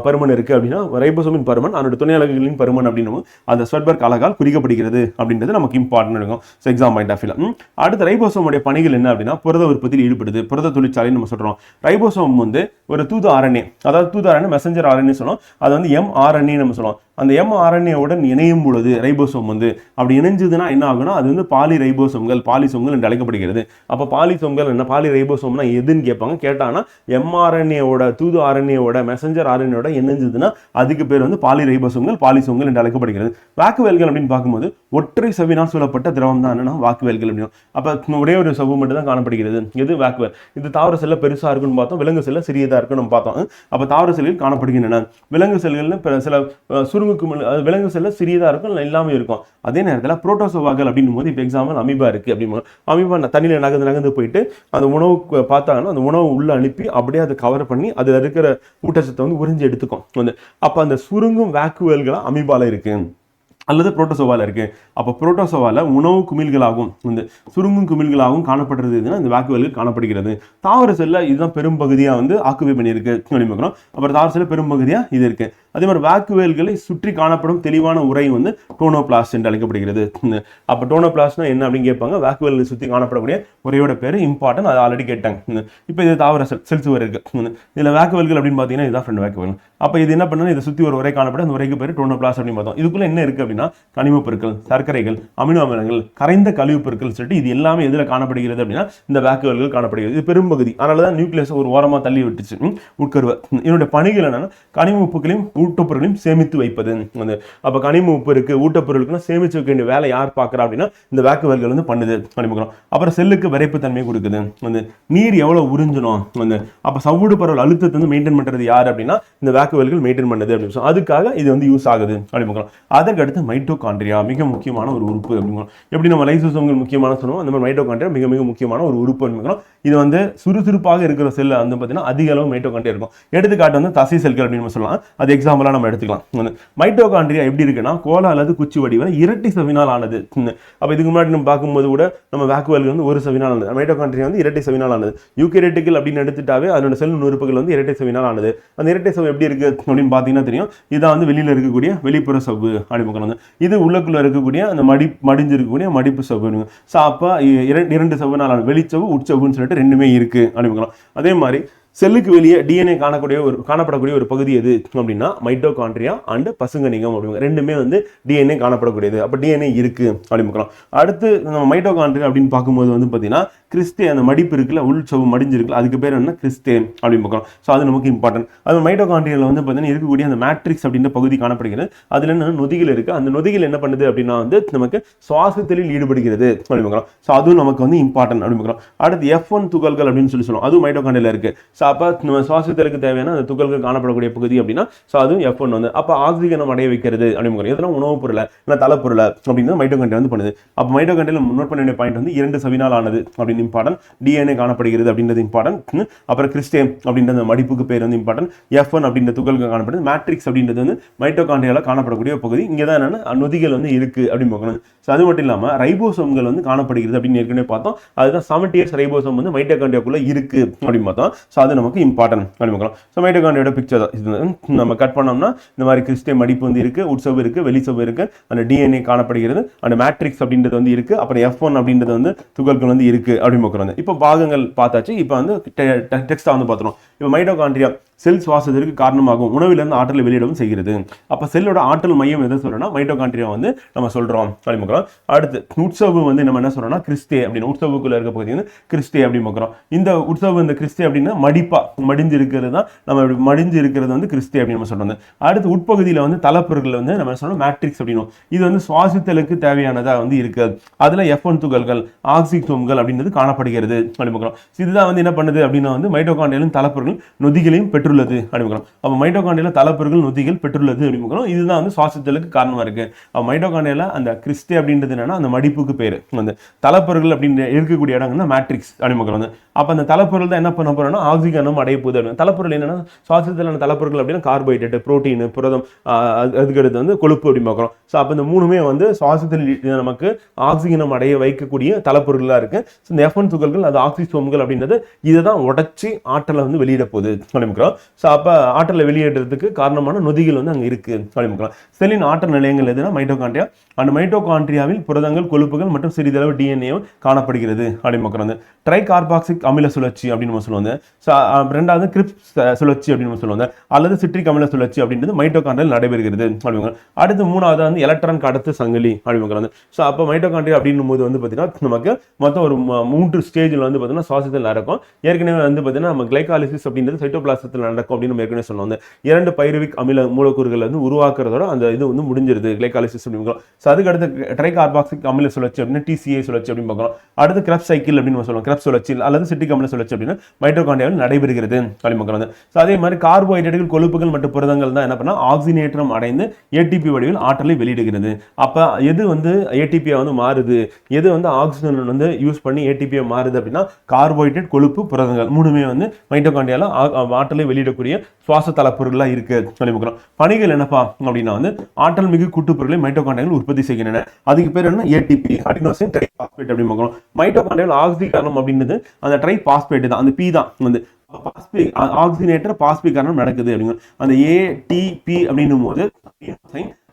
பருமன் இருக்கு அப்படின்னா ரைபோசோமின் பருமன் அதனுடைய துணை அலகுகளின் பருமன் அப்படின்னு அந்த ஸ்வெட்பர்க் அலகால் குறிக்கப்படுகிறது அப்படின்றது நமக்கு இம்பார்ட்டன்ட் இருக்கும். ஸோ எக்ஸாம் பாயிண்ட் ஆஃப் வியூல. அடுத்து ரைபோசோமுடைய பணிகள் என்ன அப்படின்னா புரத உற்பத்தியில் ஈடுபடுது, புரத தொழிற்சாலைன்னு நம்ம சொல்றோம். ரைபோசோம் வந்து ஒரு தூது RNA, அதாவது தூது RNA மெசஞ்சர் RNA சொல்லுவோம். அது வந்து mRNA நம்ம சொல்லுவோம். அந்த mRNA உடன் இணையும் பொழுது ரைபோசோம் வந்து அப்படி இணைஞ்சதுன்னா என்ன ஆகுனா அது வந்து பாலி ரைபோசோம்கள், பாலிசோம்கள் என்று அழைக்கப்படுகிறது. அப்போ பாலிசோம்கள் என்ன, பாலி ரைபோசோம்னா எதுன்னு கேட்பாங்க. கேட்டாங்கன்னா mRNA தூது RNA மெசஞ்சர் RNA இணைஞ்சதுன்னா அதுக்கு பேர் வந்து பாலி ரைபோசோம்கள், பாலிசோம்கள் என்று அழைக்கப்படுகிறது. வாக்குவேல்கள் அப்படின்னு பார்க்கும்போது ஒற்றை செவினால் சூழப்பட்ட திரவம் தான் என்னன்னா வாக்குவேல்கள் அப்படின்னு. அப்போ ஒரே ஒரு சவ்வு மட்டும் தான் காணப்படுகிறது. இது வாக்குவேல். இது தாவர செல்ல பெருசா இருக்குன்னு பார்த்தோம், விலங்கு செல்ல சிறியதா இருக்குன்னு நம்ம பார்த்தோம். அப்போ தாவர செல்லில் காணப்படுகின்றன. விலங்கு செல்கள் சில விலங்கு செல்ல சிறியதா இருக்கும், எல்லாமே இருக்கும். அதே நேரத்தில் புரோட்டோசோவாக்கள் அப்படின்னும் போது இப்போ எக்ஸாம்பிள் அமீபா இருக்கு அப்படின்னு. அமீபா தண்ணியில் நகர்ந்து போயிட்டு அந்த உணவு பார்த்தாங்கன்னா அந்த உணவு உள்ள அனுப்பி அப்படியே அதை கவர் பண்ணி அதில் இருக்கிற ஊட்டச்சத்தை வந்து உறிஞ்சி எடுத்துக்கும். அப்போ அந்த சுருங்கும் வாக்குவேல்களா அமீபால இருக்கு அல்லது புரோட்டோசோவால இருக்கு. அப்போ புரோட்டோசோவால உணவு குமிழ்களாகவும் இந்த சுருங்கும் குமிழ்களாகவும் காணப்படுறது இதுன்னா இந்த வாக்குவேல்கள் காணப்படுகிறது. தாவர செல்ல இதுதான் பெரும்பகுதியாக வந்து ஆக்குபை பண்ணியிருக்கு அப்படின்னு. அப்புறம் தாவர செல்ல பெரும்பகுதியாக இது இருக்கு. அதே மாதிரி வாக்குவேல்களை சுற்றி காணப்படும் தெளிவான உரை வந்து டோனோபிளாஸ்ட் என்று அழைக்கப்படுகிறது. அப்போ டோனோபிளாஸ்ட்னா என்ன அப்படின்னு கேட்பாங்க. வாக்குவேல்களை சுற்றி காணப்படக்கூடிய உரையோட பேர் இம்பார்ட்டன்ட், அதை ஆல்ரெடி கேட்டாங்க. இப்போ இது தாவர செல் சுவர் இருக்கு. இதில் வாக்குவேல்கள் அப்படின்னு பார்த்தீங்கன்னா இதுதான் ஃப்ரெண்ட் வாக்குவேல். அப்போ இது என்ன பண்ணணும், இதை சுற்றி ஒரு உரை காணப்படும், அந்த உரைக்கு பேர் டோனோபிளாஸ்ட் அப்படின்னு பார்த்தோம். இதுக்குள்ள என்ன இருக்கு அப்படின்னா கனிம பொருட்கள், சர்க்கரைகள், அமினோ அமிலங்கள், கரைந்த கழிவு பொருட்கள் சொல்லிட்டு இது எல்லாமே எதில் காணப்படுகிறது அப்படின்னா இந்த வாக்குவேல்கள் காணப்படுகிறது. இது பெரும்பகுதி. அதனால தான் நியூக்ளியஸ் ஒரு ஓரமாக தள்ளி விட்டுச்சு உட்கருவை. இதனுடைய பணிகள் என்னன்னா கனிம உப்புகளையும் ஊட்டப்பொருளையும் சேமித்து வைப்பது. அப்போ கனிம உப்பு இருக்கு, ஊட்டப்பொருளுக்குன்னா சேமிச்சு வைக்க வேண்டிய வேலை யார் பார்க்குறா அப்படின்னா இந்த வாக்குவேல்கள் வந்து பண்ணுது அப்படின்னு. அப்புறம் செல்லுக்கு விரைப்பு தன்மை கொடுக்குது. நீர் எவ்வளவு உறிஞ்சணும், அப்போ சவுடு பரவல் அழுத்தத்தை வந்து மெயின்டைன் பண்றது யார் அப்படின்னா இந்த வாக்குவேல்கள் மெயின்டைன் பண்ணுது அப்படின்னு. அதுக்காக இது வந்து யூஸ் ஆகுது அப்படின்னு. அதற்கு அடுத்து மைட்டோகாண்ட்ரியா மிக முக்கியமான ஒரு உறுப்பு அப்படிங்கிறோம். எப்படி நம்ம லைசோசோம்கள் முக்கியமான சொல்லுவோம், அந்த மாதிரி மைட்டோகாண்ட்ரியா மிக மிக முக்கியமான ஒரு உறுப்பு அப்படிங்கிறோம். இது வந்து சுறுசுறுப்பாக இருக்கிற செல்ல வந்து பார்த்தீங்கன்னா அதிக அளவு மைட்டோகாண்ட்ரியா இருக்கும். எடுத்துக்காட்டு வந்து தசை செல்கள் அப்படின்னு சொல்லலாம். அது எக்ஸாம்பிள் எக்ஸாம்பிளா நம்ம எடுத்துக்கலாம். மைட்டோகாண்ட்ரியா எப்படி இருக்குன்னா கோலா அல்லது குச்சி வடிவ இரட்டை சவ்வினால் ஆனது. அப்ப இதுக்கு முன்னாடி நம்ம பார்க்கும்போது கூட நம்ம வேக்குவல் வந்து ஒரு சவ்வினால் ஆனது, மைட்டோகாண்ட்ரியா வந்து இரட்டை சவ்வினால் ஆனது. யூகேரியட்டிக்கல் அப்படின்னு எடுத்துட்டாவே அதோட செல் உறுப்புகள் வந்து இரட்டை சவ்வினால் ஆனது. அந்த இரட்டை சவ்வு எப்படி இருக்கு அப்படின்னு பார்த்தீங்கன்னா தெரியும். இதான் வந்து வெளியில இருக்கக்கூடிய வெளிப்புற சவ்வு அப்படின்னு. இது உள்ளுக்குள்ள இருக்கக்கூடிய அந்த மடிஞ்சிருக்கக்கூடிய மடிப்பு சவ்வு. ஸோ அப்போ இரண்டு சவ்வுனால் ஆனது, வெளிச்சவ்வு உட்சவ்வுன்னு சொல்லிட்டு ரெண்டுமே இருக்கு அப்படின்னு. அதே மாதிரி செல்லுக்கு வெளியே டிஎன்ஏ காணப்படக்கூடிய ஒரு பகுதி எது அப்படின்னா மைட்டோகாண்ட்ரியா அண்ட் பசுங்கணிகம் அப்படிங்க, ரெண்டுமே வந்து டிஎன்ஏ காணப்படக்கூடியது. அப்போ டிஎன்ஏ இருக்கு அப்படின்னு. அடுத்து நம்ம மைட்டோகாண்ட்ரியா அப்படின்னு பார்க்கும்போது வந்து பார்த்தீங்கன்னா கிறிஸ்டே, அந்த மடிப்பு இருக்குல்ல, உள்சவ்வு மடிஞ்சிருக்குல்ல, அதுக்கு பேர் என்ன கிறிஸ்டே அப்படின்னு பார்க்கலாம். ஸோ அது நமக்கு இம்பார்ட்டன்ட். அது மைட்டோகாண்ட்ரியாவில் வந்து பார்த்தீங்கன்னா இருக்கக்கூடிய அந்த மேட்ரிக்ஸ் அப்படின்ற பகுதி காணப்படுகிறது. அதில் என்ன நொதிகள் இருக்கு, அந்த நொதிகள் என்ன பண்ணுது அப்படின்னா வந்து நமக்கு சுவாசத்தில் ஈடுபடுகிறது அப்படின்னு பார்க்கலாம். ஸோ அதுவும் நமக்கு வந்து இம்பார்ட்டன்ட் அப்படின்னு பார்க்கலாம். அடுத்து F1 துகள்கள் அப்படின்னு சொல்லுவோம், அதுவும் மைட்டோகாண்ட்ரியாவில் இருக்கு. அப்போ நம்ம சுவாசத்திற்கு தேவையான அந்த துகள்கள் காணப்படக்கூடிய பகுதி அப்படின்னா ஸோ அதுவும் F1 வந்து அப்போ ஆக்சிஜனம் அடைய வைக்கிறது அப்படின்னு. இதெல்லாம் உணவுப் பொருளை இல்லை தலைப்பொருளை அப்படின்னு மைட்டோகாண்ட்ரியா வந்து பண்ணுது. அப்போ மைட்டோகாண்ட்ரியா நோட் பண்ண வேண்டிய பாயிண்ட் வந்து இரண்டு சவினால் ஆனது அப்படின்னு இம்பார்ட்டன்ட், டிஎன்ஏ காணப்படுகிறது அப்படின்றது இம்பார்ட்டன்ட். அப்புறம் கிறிஸ்டே அப்படின்ற மடிப்புக்கு பேர் வந்து இம்பார்ட்டன்ட். F1 அப்படின்ற துகள்கள் காணப்படுது. மேட்ரிக்ஸ் அப்படின்றது வந்து மைட்டோகாண்ட்ரியால காணப்படக்கூடிய பகுதி. இங்கே தான் என்னன்னா நொதிகள் வந்து இருக்கு அப்படின்னு பார்க்கணும். ஸோ அது மட்டும் இல்லாமல் ரைபோசோம்கள் வந்து காணப்படுகிறது அப்படின்னு ஏற்கனவே பார்த்தோம். அதுதான் 70 ரைபோசோம் வந்து மைட்டோகாண்ட்ரியாக்குள்ள இருக்கு அப்படின்னு பார்த்தோம். ஸோ அது நமக்கு இம்பார்ட்டன்ட் அப்படின்னு பார்க்கலாம். ஸோ மைட்டோகாண்ட்ரியோட பிக்சர் தான் இது. நம்ம கட் பண்ணோம்னா இந்த மாதிரி கிறிஸ்டே மடிப்பு வந்து இருக்கு, உட்சவ்வு இருக்கு, வெளிச்சவ்வு இருக்கு, அந்த டிஎன்ஏ காணப்படுகிறது, அந்த மேட்ரிக்ஸ் அப்படின்றது வந்து இருக்கு, அப்புறம் F1 அப்படின்றது வந்து துகள்கள் வந்து இருக்கு அப்படின்னு பார்க்குறாங்க. இப்போ பாகங்கள் பார்த்தாச்சு. இப்போ வந்து டெக்ஸ்டா வந்து பார்த்துரும். இப்போ மைட்டோகாண்ட்ரியா செல் சுவாசத்திற்கு காரணமாகும், உணவிலிருந்து ஆற்றலை வெளியிடவும் செய்கிறது. அப்போ செல்லோட ஆற்றல் மையம் எதை சொல்றோம்னா மைட்டோகாண்ட்ரியா வந்து நம்ம சொல்றோம் அப்படின்னு பார்க்குறோம். அடுத்து உட்சவ்வு வந்து நம்ம என்ன சொல்றோம்னா கிறிஸ்டே அப்படின்னு, உட்சவ்வுக்குள்ள இருக்க பகுதி வந்து கிறிஸ்டே அப்படின்னு பார்க்குறோம். இந்த உட்சவ்வு இந்த கிறிஸ்டே அப்படின்னா மடிஞ்சு இருக்கிறது தான், நம்ம மடிஞ்சு இருக்கிறது வந்து கிறிஸ்டே அப்படின்னு நம்ம சொல்றோம். அடுத்து உட்பகுதியில் வந்து தலைப்பொருட்கள் வந்து நம்ம சொல்றோம் மேட்ரிக்ஸ் அப்படின்னு. இது வந்து சுவாசித்தலுக்கு தேவையானதா வந்து இருக்கு. அதுல F1 துகள்கள் ஆக்சிசோம்கள் அப்படின்றது காணப்படுகிறது அப்படின்னு பார்க்குறோம். இதுதான் வந்து என்ன பண்ணுது அப்படின்னா வந்து மைட்டோகாண்ட்ரியாவின் தலைப்பொருட்கள் நொதிகளையும் பெற்றுள்ளது அப்படின்னு. அப்ப மைட்டோகாண்ட்ரியால தலைப்பொருட்கள் நொதிகள் பெற்றுள்ளது அப்படின்னு. இதுதான் வந்து சுவாசத்திற்கு காரணமா இருக்கு. மைட்டோகாண்ட்ரியால அந்த கிறிஸ்டே அப்படின்றது என்னன்னா அந்த மடிப்புக்கு பேரு. அந்த தலைப்பொருட்கள் அப்படின்னு இருக்கக்கூடிய இடங்கள்னா மேட்ரிக்ஸ் அப்படின்னு. அப்ப அந்த தலைப்பொருள் தான் என்ன பண்ண போறோம்னா ஆக்சிஜனும் அடைய போகுது அப்படின்னு. தலைப்பொருள் என்னன்னா சுவாசத்திலான தலைப்பொருட்கள் அப்படின்னா கார்போஹைட்ரேட், புரோட்டீன், புரதம், அதுக்கு அடுத்து வந்து கொழுப்பு அப்படின்னு பார்க்குறோம். ஸோ அப்போ இந்த மூணுமே வந்து சுவாசத்தில் நமக்கு ஆக்சிஜனம் அடைய வைக்கக்கூடிய தலைப்பொருள்களா இருக்கு. இந்த F1 துகள்கள் அது ஆக்சிசோம்கள் அப்படின்றது இதை தான் உடச்சி ஆற்றலை வந்து வெளியிட போகுது அப்படின்னு. ஸோ அப்போ ஆற்றலை வெளியேற்றதுக்கு காரணமான நொதிகள் வந்து அங்கே இருக்கு அப்படின்னு. செல்லின் ஆற்றல் நிலையங்கள் எதுனா மைட்டோகாண்ட்ரியா. அந்த மைட்டோகாண்ட்ரியாவில் புரதங்கள், கொழுப்புகள் மற்றும் சிறிதளவு டிஎன்ஏ காணப்படுகிறது அப்படின்னு. ட்ரை கார்பாக்சிக் அமில சுழற்சி அப்படின்னு நம்ம சொல்லுவாங்க. ரெண்டாவது கிரிப்ஸ் சுழற்சி அப்படின்னு சொல்லுவாங்க, அல்லது சிட்ரிக் அமில சுழற்சி அப்படின்றது மைட்டோகாண்ட்ரியால் நடைபெறுகிறது அப்படின்னு. அடுத்து மூணாவது வந்து எலக்ட்ரான் கடத்து சங்கிலி அப்படின்னு. ஸோ அப்போ மைட்டோகாண்ட்ரியா அப்படின்னும் போது வந்து பார்த்தீங்கன்னா நமக்கு மொத்தம் ஒரு 3 ஸ்டேஜில் வந்து பார்த்தீங்கன்னா சுவாசத்தில் நடக்கும். ஏற்கனவே வந்து பார்த்தீங்கன்னா நம்ம கிளைகாலிசிஸ் அப்படின்றது சைட்டோபிளாசத்தில் நடக்கும் அப்படின்னு நம்ம ஏற்கனவே சொன்னோம். 2 பைருவிக் அமில மூலக்கூறுகள் வந்து உருவாக்குறதோட அந்த இது வந்து முடிஞ்சிருது கிளைகாலிசிஸ் அப்படின்னு. ஸோ அதுக்கு அடுத்து ட்ரை கார்பாக்சிக் அமில சுழற்சி அப்படின்னு TCA சுழற்சி அப்படின்னு பார்க்கலாம். அடுத்து கிரெப்ஸ் சைக்கிள் அப்படின்னு சொல்லுவோம், கிரெப்ஸ் சுழற்சி அல்லது சிட்ரிக் அமில சுழற்சி அப்படின்னு மைட்டோகாண்ட்ரியாவில் நடைபெறுகிறது அப்படின்னு பார்க்குறாங்க. ஸோ அதே மாதிரி கார்போஹைட்ரேட்டுகள், கொழுப்புகள் மற்றும் புரதங்கள் தான் என்ன பண்ணா ஆக்சிஜனேற்றம் அடைந்து ATP வடிவில் ஆற்றலை வெளியிடுகிறது. அப்போ எது வந்து ATP வந்து மாறுது, எது வந்து ஆக்சிஜன் வந்து யூஸ் பண்ணி ATP மாறுது அப்படின்னா கார்போஹைட்ரேட், கொழுப்பு, புரதங்கள் மூணுமே வந்து மைட்டோகாண்ட்ரியால ஆற்றலை வெளியிடக்கூடிய சுவாச தலைப்பொருள்களா இருக்கு அப்படின்னு. பணிகள் என்னப்பா அப்படின்னா வந்து ஆற்றல் மிகு கூட்டுப்பொருட்களை மைட்டோகாண்ட்ரியாவில் உற்பத்தி செய்கின்றன. அதுக்கு பேர் என்ன ATP, அடினோசின் ட்ரைபாஸ்பேட் அப்படின்னு பார்க்கிறோம். மைட்டோகாண்ட்ரியால் ஆக்சிகரணம் அப்படின்றது அந்த ட்ரைபாஸ்பேட் தான், அந்த P தான் வந்து ஆக்சிஜனேற்ற பாஸ்பீகரணம் நடக்குது அப்படிங்க. அந்த ATP அப்படின்னும் போது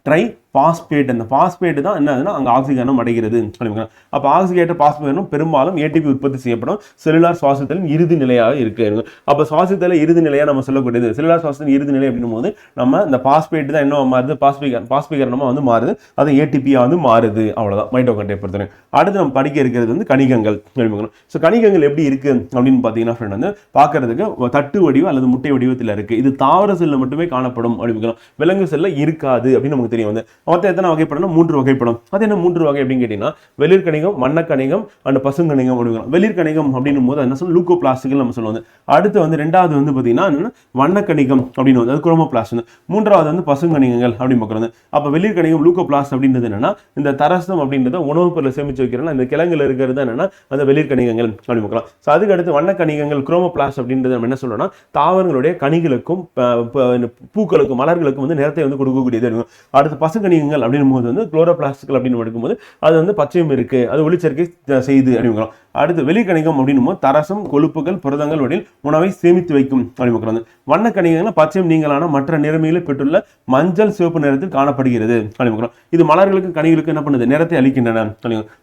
ட்ரை பாஸ்பேட், அந்த பாஸ்பேட் தான் என்ன ஆகுதுன்னா அங்கே ஆக்சிஜனம் அடைகிறது. அப்போ ஆக்சிஜனேற்ற பாஸ்பேட்டும் பெரும்பாலும் ATP உற்பத்தி செய்யப்படும் செல்லுலார் சுவாசத்தின் இறுதி நிலையாக இருக்கு. அப்போ சுவாசத்தில் இறுதி நிலையாக நம்ம சொல்லக்கூடியது செல்லுலார் சுவாசத்தின் இறுதி நிலை அப்படின்னும் போது நம்ம இந்த பாஸ்பேட் தான் என்ன மாறுது, பாஸ்பீகரணமாக வந்து மாறுது, அது ATP-யா வந்து மாறுது. அவ்வளோதான் மைட்டோகாண்ட்ரியா பொறுத்தவரை. அடுத்து நம்ம படிக்க இருக்கிறது வந்து கணிகங்கள். ஸோ கணிகங்கள் எப்படி இருக்கு அப்படின்னு பார்த்தீங்கன்னா ஃப்ரெண்ட் வந்து பார்க்கறதுக்கு தட்டு வடிவம் அல்லது முட்டை வடிவத்தில் இருக்கு. இது தாவர செல்ல மட்டுமே காணப்படும் அப்படின்னு. விலங்கு செல்ல இருக்காது அப்படின்னு நமக்கு தெரியும். வந்து மொத்தம் எத்தனை வகைப்படம்னா 3 வகைப்படும். அது என்ன 3 வகை அப்படின்னு கேட்டீங்கன்னா வெளிர் கணிகம், வண்ணக்கணிகம் அண்ட் பசுங்கணிகம் அப்படிங்கிறோம். வெளிர் கணிகம் அப்படின்னும் போது என்ன சொல்லுவோம், லூகோபிளாஸ்ட்கள் நம்ம சொல்லுவோம். அடுத்து வந்து ரெண்டாவது வந்து பார்த்தீங்கன்னா வண்ணக்கணிகம் அப்படின்னு வந்து அது குரோமோபிளாஸ்ட். மூன்றாவது வந்து பசுங்கணிகங்கள் அப்படின்னு பார்க்குறது. அப்போ வெளிர் கணிகம் லூகோபிளாஸ்ட் அப்படின்றது என்னன்னா இந்த தரசம் அப்படின்றத உணவுப் பொருளை சேமிச்சு வைக்கிறோம்னா இந்த கிழங்குல இருக்கிறது என்னன்னா அந்த வெளிர் கணிகங்கள் அப்படின்னு பார்க்கலாம். ஸோ அதுக்கு அடுத்து வண்ணக்கணிகங்கள் குரோமோபிளாஸ்ட் அப்படின்றது நம்ம என்ன சொல்றோம்னா தாவரங்களுடைய கனிகளுக்கும் பூக்களுக்கும் மலர்களுக்கும் வந்து நிறத்தை வந்து கொடுக்கக்கூடியது இருக்கும். அடுத்து பசுங்கணிகங்கள் அப்படின்னும் போது வந்து குளோரோபிளாஸ்ட்கள் அப்படின்னு எடுக்கும்போது அது வந்து பச்சையும் இருக்கு, அது ஒளிச்சேர்க்கை செய்து அப்படிங்கிறோம். அடுத்து வெளிக்கணிகம் அப்படின்னும் போது தரசம், கொழுப்புகள், புரதங்கள் வழியில் உணவை சேமித்து வைக்கும் அப்படின்னு. வண்ணக்கணிகங்கள் பச்சையும் நீங்களான மற்ற நிறமையில பெற்றுள்ள மஞ்சள் சிவப்பு நிறத்தில் காணப்படுகிறது அப்படின்னு. இது மலர்களுக்கு கனிகளுக்கு என்ன பண்ணுது, நிறத்தை அளிக்கின்றன.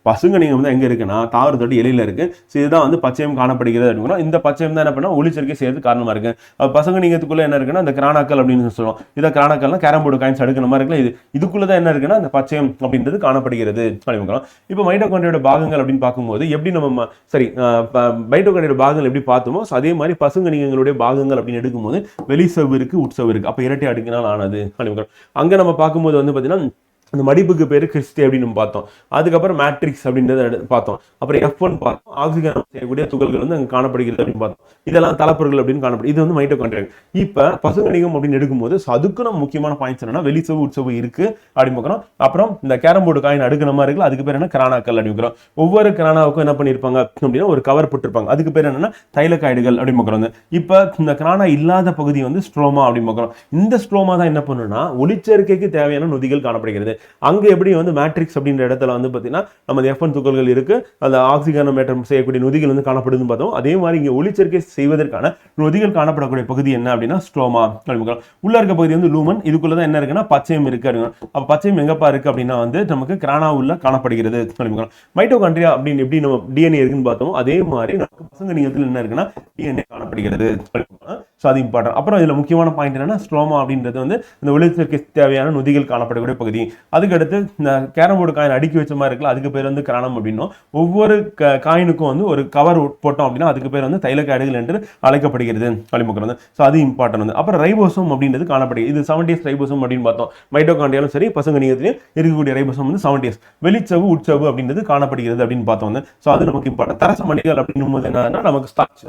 பசுங்கணிகம் வந்து எங்க இருக்குன்னா தாவரத்தோட இலையில இருக்கு. இதுதான் வந்து பச்சையம் காணப்படுகிறது அப்படிங்கிறோம். இந்த பச்சையம் தான் என்ன பண்ணா ஒளிச்சேர்க்கை செய்யறது காரணமா இருக்கு. பசுங்கணிகத்துக்குள்ள என்ன இருக்குன்னா இந்த கிரானாக்கள் அப்படின்னு சொல்லுவோம். இதை கிரானாக்கள்னா கேரம் போர்டு காயின்ஸ் அடுக்கிற மாதிரி இருக்குல்ல, இதுக்குள்ளதான் என்ன இருக்குன்னா இந்த பச்சையம் அப்படின்றது காணப்படுகிறது அப்படின்னு. இப்போ மைட்டோகாண்ட்ரியோட பாகங்கள் அப்படின்னு பார்க்கும்போது எப்படி நம்ம மைட்டோகாண்ட்ரியோட பாகங்கள் எப்படி பார்த்தோமோ அதே மாதிரி பசுங்கணிகங்களுடைய பாகங்கள் அப்படின்னு எடுக்கும்போது வெளிச்சவு இருக்கு, உட்சவு இருக்கு. அப்ப இரட்டை அடுக்கினால் ஆனது அப்படின்னு. அங்க நம்ம பார்க்கும்போது வந்து பாத்தீங்கன்னா அந்த மடிப்புக்கு பேரு கிறிஸ்டி அப்படின்னு பார்த்தோம். அதுக்கப்புறம் மேட்ரிக்ஸ் அப்படின்றத பார்த்தோம். அப்புறம் F1 பார்த்தோம். ஆக்சிஜன் செய்யக்கூடிய துகள்கள் வந்து அங்கே காணப்படுகிறது அப்படின்னு பார்த்தோம். இதெல்லாம் தலைப்பொருட்கள் அப்படின்னு காணப்படும். இது வந்து மைட்டோகாண்ட்ரியா. இப்ப பசுங்கணிகம் அப்படின்னு எடுக்கும்போது அதுக்கு நம்ம முக்கியமான பாயிண்ட்ஸ் என்னன்னா வெளிச்சவு உட்சவு இருக்கு அப்படின்னு பார்க்கணும். அப்புறம் இந்த கேரம் போர்டு காயின் அடுக்கிற மாதிரி இருக்குல்ல, அதுக்கு பேர் என்ன கிரானாக்கள் அப்படின்னு. ஒவ்வொரு கிரானாவுக்கும் என்ன பண்ணிருப்பாங்க அப்படின்னா ஒரு கவர் போட்டிருப்பாங்க. அதுக்கு பேர் என்னன்னா தைலக்காய்டுகள் அப்படின்னு பார்க்குறாங்க. இப்ப இந்த கிரானா இல்லாத பகுதி வந்து ஸ்ட்ரோமா அப்படின்னு பார்க்குறோம். இந்த ஸ்ட்ரோமா தான் என்ன பண்ணுன்னா ஒளிச்சேர்க்கைக்கு தேவையான நொதிகள் காணப்படுகிறது. அங்க எப்படி வந்து மேட்ரிக்ஸ் அப்படின்ற இடத்துல வந்து பாத்தீங்கன்னா நம்ம F1 துகள்கள் இருக்கு, அந்த ஆக்சிஜன் மேட்டம் செய்யக்கூடிய நொதிகள் வந்து காணப்படுதுன்னு பார்த்தோம். அதே மாதிரி இங்க ஒளிச்சேர்க்கை செய்வதற்கான நொதிகள் காணப்படக்கூடிய பகுதி என்ன அப்படின்னா ஸ்ட்ரோமா. உள்ள இருக்க பகுதி வந்து லூமன். இதுக்குள்ளதான் என்ன இருக்குன்னா பச்சையம் இருக்கு. அப்ப பச்சையம் எங்கப்பா இருக்கு அப்படின்னா வந்து நமக்கு கிரானா உள்ள காணப்படுகிறது. மைட்டோகாண்ட்ரியா அப்படின்னு எப்படி நம்ம டிஎன்ஏ இருக்குன்னு பார்த்தோம், அதே மாதிரி நமக்கு பசுங்கணிகத்தில் என்ன இருக்குன்னா டிஎன்ஏ காணப்படுகிறது. அது இம்பார்ட்டன்ட். அப்புறம் இதுல முக்கியமான பாயிண்ட் என்னன்னா ஸ்ட்ரோமா அப்படின்றது வந்து இந்த ஒளிச்சேர்க்கை தேவையான நொதிகள் காணப்படக்கூடிய பகுதி. அதுக்கடுத்து இந்த கேரம் போர்டு காயின் அடுக்கி வச்ச மாதிரி இருக்குல்ல, அதுக்கு பேர் வந்து கிரானம் அப்படின்னும். ஒவ்வொரு காயினுக்கும் வந்து ஒரு கவர் போட்டோம் அப்படின்னா அதுக்கு பேர் வந்து தைலக்காய்டுகள் என்று அழைக்கப்படுகிறது அப்படின்னு. ஸோ அது இம்பார்ட்டன்ட் வந்து. அப்புறம் ரைபோசோம் அப்படின்றது காணப்படுகிறது. இது 70s ரைபோசோம் அப்படின்னு பார்த்தோம். மைட்டோகாண்ட்ரியாலும் சரி பசுங்கணிகத்திலையும் இருக்கக்கூடிய ரைபோசோம் வந்து 70s. வெளிச்சவு உட்சவு அப்படின்றது காணப்படுகிறது அப்படின்னு பார்த்தோம் வந்து. ஸோ அது நமக்கு இம்பார்ட்டன்ட். தரசமணிகள் அப்படின்னும் போது என்னன்னா நமக்கு ஸ்டார்ச்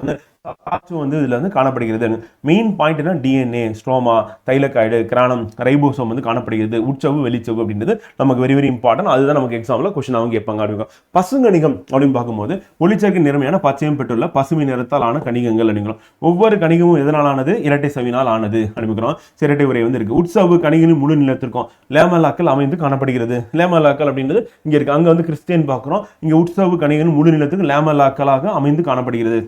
வந்து இதுல வந்து காணப்படுகிறது. மெயின் பாயிண்ட் என்ன, டிஎன்ஏ, ஸ்ட்ரோமா, தைலக்காய்டு, கிரானம், ரைபோசோம் வந்து காணப்படுகிறது. உட்சவு வெளிச்சவு அப்படின்றது நமக்கு வெரி வெரி இம்பார்ட்டன்ட். அதுதான் நமக்கு எக்ஸாம்ல கொஸ்டின் அவங்க கேட்பாங்க அப்படின்னு. பசுங்கணிகம் அப்படின்னு பார்க்கும்போது ஒளிச்சேர்க்கை நிறமையான பச்சையம் பெற்றுள்ள பசுமை நிறத்தால் ஆன கணிகங்கள் அப்படிங்கிறோம். ஒவ்வொரு கணிகமும் எதனால் ஆனது, இரட்டை சவினால் ஆனது அப்படிங்கிறோம். இரட்டை உரை வந்து இருக்கு. உட்சவு கணிகளின் முழு நிலத்திற்கும் லேமலாக்கள் அமைந்து காணப்படுகிறது. லேமலாக்கள் அப்படின்றது இங்க இருக்கு. அங்க வந்து கிறிஸ்டியன் பார்க்கிறோம். இங்க உட்சவு கணிகளின் முழு நிலத்துக்கு லேமலாக்களாக அமைந்து காணப்படுகிறது.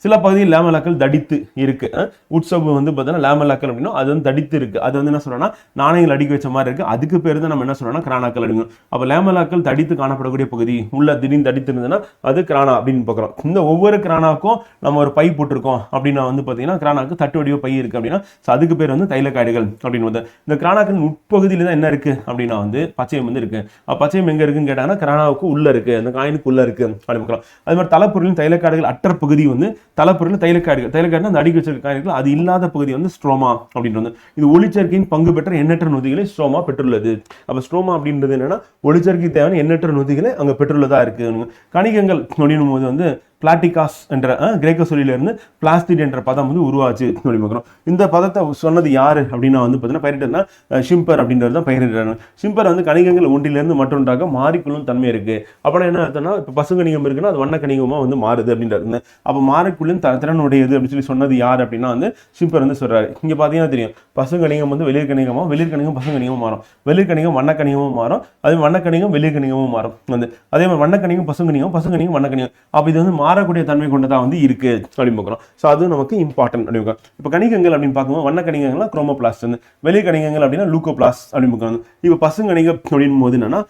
சில பகுதியில் லேமலாக்கள் தடித்து இருக்கு. உட்சவு வந்து பார்த்தீங்கன்னா லேமலாக்கள் அப்படின்னா அது வந்து தடித்து இருக்கு. அது வந்து என்ன சொல்றோம்னா நாணயங்கள் அடுக்கி வச்ச மாதிரி இருக்கு. அதுக்கு பேர் தான் நம்ம என்ன சொல்றோம்னா கிரானாக்கள் அப்படிங்கிறோம். அப்ப லேமலாக்கள் தடித்து காணப்படக்கூடிய பகுதி உள்ள திடீர்னு தடித்து இருந்ததுன்னா அது கிரானா அப்படின்னு பார்க்குறோம். இந்த ஒவ்வொரு கிரானாக்கும் நம்ம ஒரு பை போட்டிருக்கோம் அப்படின்னா வந்து பார்த்தீங்கன்னா கிரானாக்கு தட்டு வடிவ பை இருக்கு அப்படின்னா அதுக்கு பேர் வந்து தைலக்காய்டுகள் அப்படின்னு வந்து. இந்த கிரானாக்கள் உட்பகுதியில தான் என்ன இருக்கு அப்படின்னா வந்து பச்சையம் வந்து இருக்கு. பச்சையம் எங்க இருக்குன்னு கேட்டாங்கன்னா கிரானாவுக்கு உள்ள இருக்கு, அந்த காயினுக்கு உள்ள இருக்கு அப்படின்னு பார்க்கலாம். அது மாதிரி தலைப்பொருளின் தைலக்காய்டுகள் அற்ற பகுதி வந்து தலைப்பொருள் தைலக்காய்டுகள். தைலக்காய்டு அந்த அடிக்க வச்சிருக்க காய்கள் அது இல்லாத பகுதி வந்து ஸ்ட்ரோமா அப்படின்னு வந்து. இது ஒளிச்சேர்க்கையின் பங்கு பெற்ற எண்ணற்ற நொதிகளை ஸ்ட்ரோமா பெற்றுள்ளது. அப்ப ஸ்ட்ரோமா அப்படின்றது என்னன்னா ஒளிச்சேர்க்கை தேவையான எண்ணற்ற நொதிகளை அங்க பெற்றுள்ளதா இருக்கு. கணிகங்கள் அப்படின்னும் போது வந்து பிளாட்டிகாஸ் என்ற கிரேக்க சொல்லிலிருந்து பிளாஸ்டிட் என்ற பதம் வந்து உருவாச்சு அப்படின்னு பார்க்கிறோம். இந்த பதத்தை சொன்னது யாரு அப்படின்னா வந்து பார்த்தீங்கன்னா பயிரிட்டா ஷிம்பர் அப்படின்றது தான் பயிரிடுறாங்க. ஷிம்பர் வந்து கணிகங்கள் ஒன்றிலிருந்து மற்றொன்றாக மாறிக்கொள்ளும் தன்மை இருக்கு. அப்படின்னா என்ன அர்த்தம்னா இப்போ பசுங்கணிகம் இருக்குன்னா அது வண்ண கணிகமா வந்து மாறுது அப்படின்றது. அப்போ மாறிக்குள்ளும் திறன் உடையது அப்படின்னு சொல்லி சொன்னது யார் அப்படின்னா வந்து ஷிம்பர் வந்து சொல்றாரு. இங்க பாத்தீங்கன்னா தெரியும் பசுங்கணிகம் வந்து வெளிர் கணிகமா, வெளிர் கணிகம் பசுங்கணிகமும் மாறும், வெளிர் கணிகம் வண்ண கணிகமும் மாறும், அதே வண்ண கணிகம் வெளிர் கணிகமும் மாறும் வந்து. அதே மாதிரி வண்ண கணிகம் பசுங்கணிகம், பசுங்கணிகம் வண்ண கணிகம். அப்போ இது வந்து மாறக்கூடிய தன்மை கொண்டதா வந்து இருக்கு அப்படின்னு பார்க்கிறோம். ஸோ அது நமக்கு இம்பார்ட்டன்ட் அப்படின்னு. இப்போ கணிகங்கள் அப்படின்னு பார்க்கும்போது வண்ண கணிகங்கள்லாம் குரோமோபிளாஸ்ட், வெளி கணிகங்கள் அப்படின்னா லூகோபிளாஸ்ட் அப்படின்னு பார்க்கணும். இப்போ பசுங்கணிகம் அப்படின் போது என்னன்னா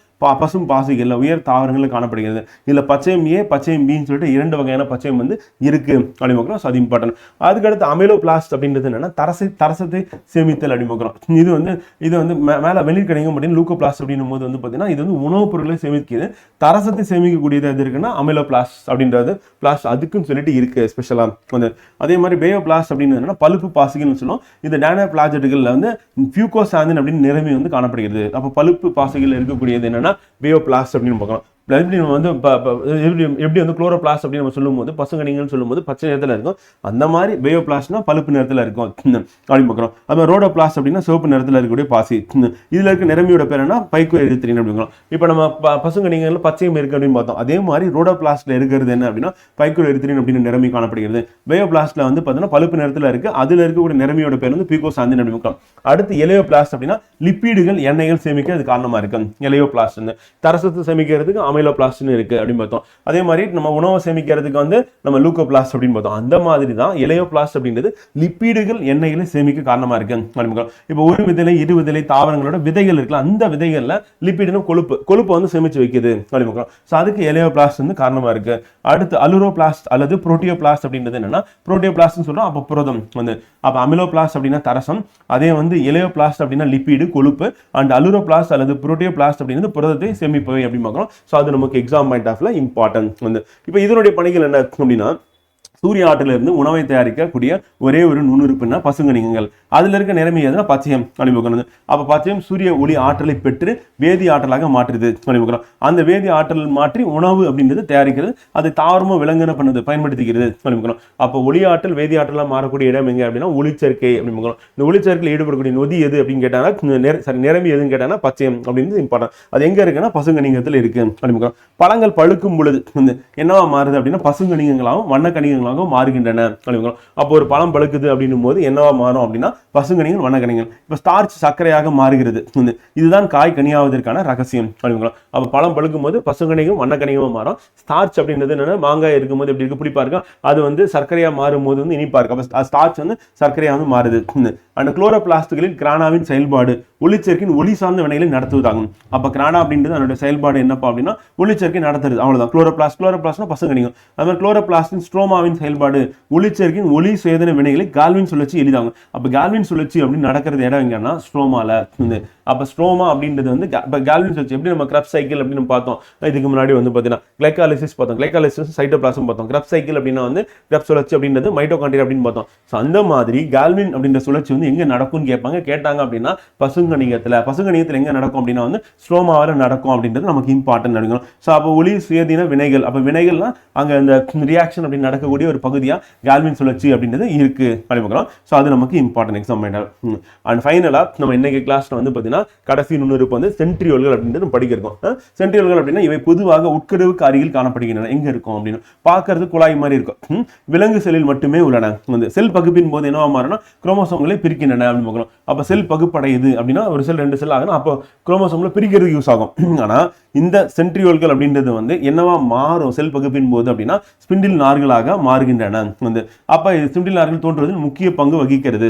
பசும் பாசிகள்ல உயர் தாவரங்கள் காணப்படுகிறது. இதுல பச்சையம் ஏ பச்சையம் பின்னு சொல்லிட்டு 2 வகையான பச்சையம் வந்து இருக்கு அப்படின்னு பார்க்குறோம். ஸோ அது இம்பார்ட்டன்ட். அதுக்கடுத்து அமிலோபிளாஸ்ட் அப்படின்றது என்னன்னா தரசத்தை சேமித்தல் அப்படின்னு பார்க்குறோம். இது வந்து மேல வெளிர் கிடைக்கும் அப்படின்னு லூக்கோபிளாஸ்ட் அப்படின்னும் போது வந்து பார்த்தீங்கன்னா இது வந்து உணவுப் பொருட்களை சேமிக்கிறது. தரசத்தை சேமிக்கக்கூடியது எது இருக்குன்னா அமிலோபிளாஸ்ட் அப்படின்றது பிளாஸ்ட் அதுக்குன்னு சொல்லிட்டு இருக்கு ஸ்பெஷலா வந்து. அதே மாதிரி பேயோபிளாஸ்ட் அப்படின்னு என்னன்னா பழுப்பு பாசிகள்னு சொல்லுவோம். இந்த டேனோபிளாஜெட்டுகள்ல வந்து பியூகோசாந்தின் அப்படின்னு நிறமி வந்து காணப்படுகிறது. அப்போ பழுப்பு பாசிகள் இருக்கக்கூடியது என்னன்னா பேயோபிளாஸ்ட் அப்படின்னு பார்க்கலாம். எப்படி நம்ம வந்து எப்படி வந்து குளோரோபிளாஸ்ட் அப்படின்னு நம்ம சொல்லும்போது பசுங்கணிகள்னு சொல்லும்போது பச்சை நிறத்தில் இருக்கும். அந்த மாதிரி பேயோபிளாஸ்ட்னா பழுப்பு நிறத்தில் இருக்கும் அப்படின்னு பார்க்குறோம். அது மாதிரி ரோடோபிளாஸ்ட் அப்படின்னா சிவப்பு நிறத்தில் இருக்கக்கூடிய பாசி. இதில் இருக்க நிறமியோட பேர் என்ன பைக்கோ எரித்ரின் அப்படிங்கிறோம். இப்போ நம்ம பசுங்கணிகள்ல பச்சையும் இருக்கு அப்படின்னு பார்த்தோம். அதே மாதிரி ரோடோபிளாஸ்ட்ல இருக்கிறது என்ன அப்படின்னா பைக்கோ எரித்ரின் அப்படின்னு நிறமி காணப்படுகிறது. பேயோபிளாஸ்ட்ல வந்து பார்த்தீங்கன்னா பழுப்பு நிறத்தில் இருக்கு. அதில் இருக்கக்கூடிய நிறமியோட பேர் வந்து பியூகோசாந்தின் அப்படின்னு பார்க்கலாம். அடுத்து எலையோபிளாஸ்ட் அப்படின்னா லிப்பிடுகள் எண்ணெய்கள் சேமிக்க அது காரணமா இருக்கு. எலையோபிளாஸ்ட் தரசத்தை சேமிக்கிறதுக்கு அமிலோபிளாஸ்ட்னு இருக்கு அப்படின்னு பார்த்தோம். அதே மாதிரி நம்ம உணவை சேமிக்கிறதுக்கு வந்து நம்ம லூக்கோபிளாஸ்ட் அப்படின்னு பார்த்தோம். அந்த மாதிரி தான் எலையோபிளாஸ்ட் அப்படின்றது லிப்பிடுகள் எண்ணெய்களை சேமிக்க காரணமா இருக்கு. இப்போ ஒரு விதையில இரு விதையில தாவரங்களோட விதைகள் இருக்குல்ல, அந்த விதைகள்ல லிப்பிடுன்னு கொழுப்பு வந்து சேமிச்சு வைக்குது அப்படின்னு. ஸோ அதுக்கு எலையோபிளாஸ்ட் வந்து காரணமா இருக்கு. அடுத்து அலுரோபிளாஸ்ட் அல்லது புரோட்டியோபிளாஸ்ட் அப்படின்றது என்னன்னா புரோட்டியோபிளாஸ்ட்னு சொல்றோம். அப்போ புரதம் வந்து அப்போ அமிலோபிளாஸ்ட் அப்படின்னா தரசம், அதே வந்து எலையோபிளாஸ்ட் அப்படின்னா லிப்பிடு கொழுப்பு, அண்ட் அலுரோபிளாஸ்ட் அல்லது புரோட்டியோபிளாஸ்ட் அப்படின்றது புரதத்தை சேமிப்பவை அப்படின்னு பார்க்கிறோம். ஸோ அது நமக்கு எக்ஸாம் பாயிண்ட் ஆஃப்ல இம்பார்ட்டன்ட் வந்து. இப்போ இதனுடைய பணிகள் என்ன அப்படின்னா சூரிய ஆற்றிலிருந்து உணவை தயாரிக்கக்கூடிய ஒரே ஒரு நுண்ணுறுப்புன்னா பசுங்கணிகங்கள். அதுல இருக்க நிறமி எதுனா பச்சையம் அணிமுகம். அப்ப பச்சையம் சூரிய ஒளி ஆற்றலை பெற்று வேதி ஆற்றலாக மாற்றுது அணிமுகம். அந்த வேதி ஆற்றல் மாற்றி உணவு அப்படின்றது தயாரிக்கிறது. அதை தாவரமும் விலங்கின பண்ணது பயன்படுத்திக்கிறது அணிமுகம். அப்போ ஒளி ஆற்றல் வேதி ஆற்றலாக மாறக்கூடிய இடம் எங்க அப்படின்னா ஒளிச்சேர்க்கை அப்படிமுகம். இந்த ஒளிச்சேர்க்கையில் ஈடுபடக்கூடிய நொதி எது அப்படின்னு கேட்டாங்கன்னா நிறமி எதுன்னு கேட்டாங்கன்னா பச்சையம் அப்படின்னு இம்பார்ட்டன்ட். அது எங்க இருக்குன்னா பசுங்கணிகத்தில் இருக்கு அணிமுகம். பழங்கள் பழுக்கும் பொழுது என்னவா மாறுது அப்படின்னா பசுங்கணிகங்களாகவும் வண்ணக்கணிகங்களாகவும் மாறுகின்றன. அப்போ ஒரு பழம் பழுக்குது அப்படின்னும் போது என்னவா மாறும் அப்படின்னா பசுங்கணிகள் வண்ணக்கணிகள். இப்போ ஸ்டார்ச் சர்க்கரையாக மாறுகிறது. இதுதான் காய் கனியாவதற்கான ரகசியம். அப்போ பழம் பழுக்கும் போது பசுங்கணிகளும் வண்ணக்கணிகளும் மாறும். ஸ்டார்ச் அப்படின்றது என்னன்னா மாங்காய் இருக்கும்போது எப்படி இருக்கு புளிப்பா இருக்கும், அது வந்து சர்க்கரையா மாறும் போது வந்து இனிப்பா இருக்கு. அப்போ ஸ்டார்ச் வந்து சர்க்கரையா வந்து மாறுது. அந்த குளோரோபிளாஸ்ட்களில் கிரானாவின் செயல்பாடு ஒளிச்சேர்க்கையின் ஒளி சார்ந்த வினைகளை நடத்துவதாகும். அப்போ கிரானா அப்படின்றது அதனுடைய செயல்பாடு என்னப்பா அப்படின்னா ஒளிச்சேர்க்கை நடத்துறது. அவ்வளவுதான். குளோரோபிளாஸ்ட்னா பசுங்கணிகம். அது மாதிரி குளோரோபிளாஸ்டின் ஸ்ட்ரோமாவின் செயல்பாடு ஒளிச்சேர்க்கையின் ஒளி சேதன வினைகளை கால்வின் சுழற்சி எளிதாகும். அப்போ கால்வின் சுழற்சி அப்படின்னு நடக்கிறது இடம் எங்கன்னா ஸ்ட்ரோமால. அப்போ ஸ்ட்ரோமா அப்படின்றது வந்து கால்வின் சுழற்சி எப்படி நம்ம கிரப் சைக்கிள் அப்படின்னு பார்த்தோம் இதுக்கு முன்னாடி வந்து பார்த்தீங்கன்னா கிளைகாலிசிஸ் பார்த்தோம், கிளைகாலிசிஸ் சைட்டோபிளாசம் பார்த்தோம். கிரப் சைக்கிள் அப்படின்னா வந்து கிரப் சுழற்சி அப்படின்றது மைட்டோகாண்ட்ரியா அப்படின்னு பார்த்தோம். ஸோ அந்த மாதிரி கால்வின் அப்படின்ற சுழற்சி வந்து எங்க நடக்கும்னு கேட்டாங்க அப்படின்னா பசுங்கணிகத்தில் எங்க நடக்கும் அப்படின்னா வந்து ஸ்ட்ரோமாவில் நடக்கும் அப்படின்றது நமக்கு இம்பார்ட்டன்ட் நடக்கும். ஸோ அப்போ ஒளி சுயதீன வினைகள், அப்போ வினைகள்னா அங்க அந்த ரியாக்ஷன் அப்படின்னு நடக்கக்கூடிய ஒரு பகுதியா கால்வின் சுழற்சி அப்படின்றது இருக்கு அப்படிங்கிறோம். ஸோ அது நமக்கு இம்பார்ட்டன்ட் எக்ஸாம் மைண்டர். அண்ட் ஃபைனலா நம்ம இன்னைக்கு கிளாஸ்ல வந்து பார்த்தீங்கன்னா கடைசி நுண்ணுறுப்பு வந்து சென்ட்ரியோல்கள் அப்படின்றது படிக்கிறோம். சென்ட்ரியோல்கள் அப்படின்னா இவை பொதுவாக உட்கருவுக்கு அருகில் காணப்படுகின்றன. எங்க இருக்கும் அப்படின்னு பார்க்கறது குழாய் மாதிரி இருக்கும். விலங்கு செல்லில் மட்டுமே உள்ளன. செல் பகுப்பின் போது என்னவா மாறும்னா குரோமோசோம்களை பிரிக்கின்றன அப்படின்னு பார்க்கணும். அப்போ செல் பகுப்படையுது அப்படின்னா ஒரு செல் 2 செல் ஆகணும். அப்போ குரோமோசோம்ல பிரிக்கிறது யூஸ் ஆகும். ஆனா இந்த சென்ட்ரியோல்கள் அப்படின்றது வந்து என்னவா மாறும் செல் பகுப்பின் போது அப்படின்னா ஸ்பிண்டில் நார்களாக மாறுகின்றன. அப்ப ஸ்பிண்டில் நார்கள் தோன்றுவதில் முக்கிய பங்கு வகிக்கிறது.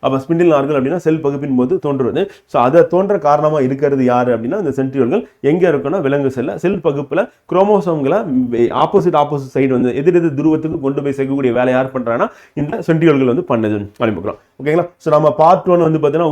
அப்ப ஸ்பிண்டில் நார்கள் அப்படின்னா செல் பகுப்பின் போது தோன்றுவது. ஸோ அதை தோன்ற காரணமா இருக்கிறது யாரு அப்படின்னா இந்த சென்ட்ரியோல்கள். எங்க இருக்குன்னா விலங்கு செல் பகுப்புல குரோமோசோம்களை ஆப்போசிட் சைடு வந்து எதிர் துருவத்துக்கு கொண்டு போய் சேர்க்கக்கூடிய வேலை யார் பண்றாங்கன்னா இந்த சென்ட்ரியோல்கள் வந்து பண்ணுது அப்படின்னு. ஓகேங்களா? ஸோ நம்ம பார்ட் 1 வந்து பார்த்தீங்கன்னா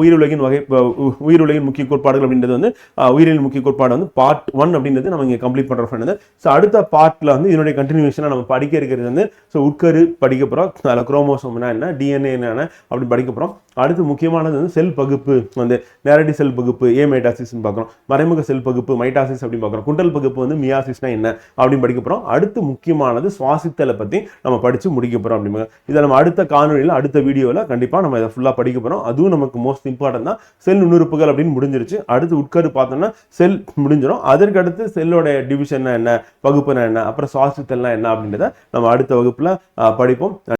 உயிருலகின் முக்கிய கோட்பாடுகள் அப்படின்றது வந்து உயிரியல் முக்கிய கோட்பாடு வந்து பார்ட் 1 அப்படின்றது நம்ம இங்கே கம்ப்ளீட் பண்ற ஃப்ரெண்ட். ஸோ அடுத்த பார்ட்ல வந்து இதனுடைய கண்டினியூஷனா நம்ம படிக்க இருக்கிறது வந்து ஸோ உட்கரு படிக்க போறோம். அதில் குரோமோசோம்னா என்ன, டிஎன்ஏ என்ன அப்படி படிக்க போறோம். அடுத்து முக்கியமானது வந்து செல் பகுப்பு வந்து நேரடி செல் பகுப்பு மைட்டாசிஸ் பார்க்குறோம், மறைமுக செல் பகுப்பு மைட்டாசிஸ் அப்படின்னு பார்க்குறோம், குண்டல் பகுப்பு வந்து மியாசிஸ்னா என்ன அப்படின்னு படிக்க போறோம். அடுத்து முக்கியமானது சுவாசித்தலை பற்றி நம்ம படிச்சு முடிக்க போறோம் அப்படிங்க. இதை நம்ம அடுத்த காணொலியில் அடுத்த வீடியோவில் கண்டிப்பாக நம்ம இதை ஃபுல்லாக படிக்க போறோம். அதுவும் நமக்கு மோஸ்ட் இம்பார்ட்டன்ட் தான். செல் நுண்ணுறுப்புகள் அப்படின்னு முடிஞ்சிருச்சு. அடுத்து உட்கரு பார்த்தோம்னா செல் முடிஞ்சிடும். அதற்கு அடுத்து செல்லோட டிவிஷன் என்ன, பகுப்புனா என்ன, அப்புறம் சுவாசித்தல்னா என்ன அப்படின்றத நம்ம அடுத்த வகுப்புல படிப்போம்.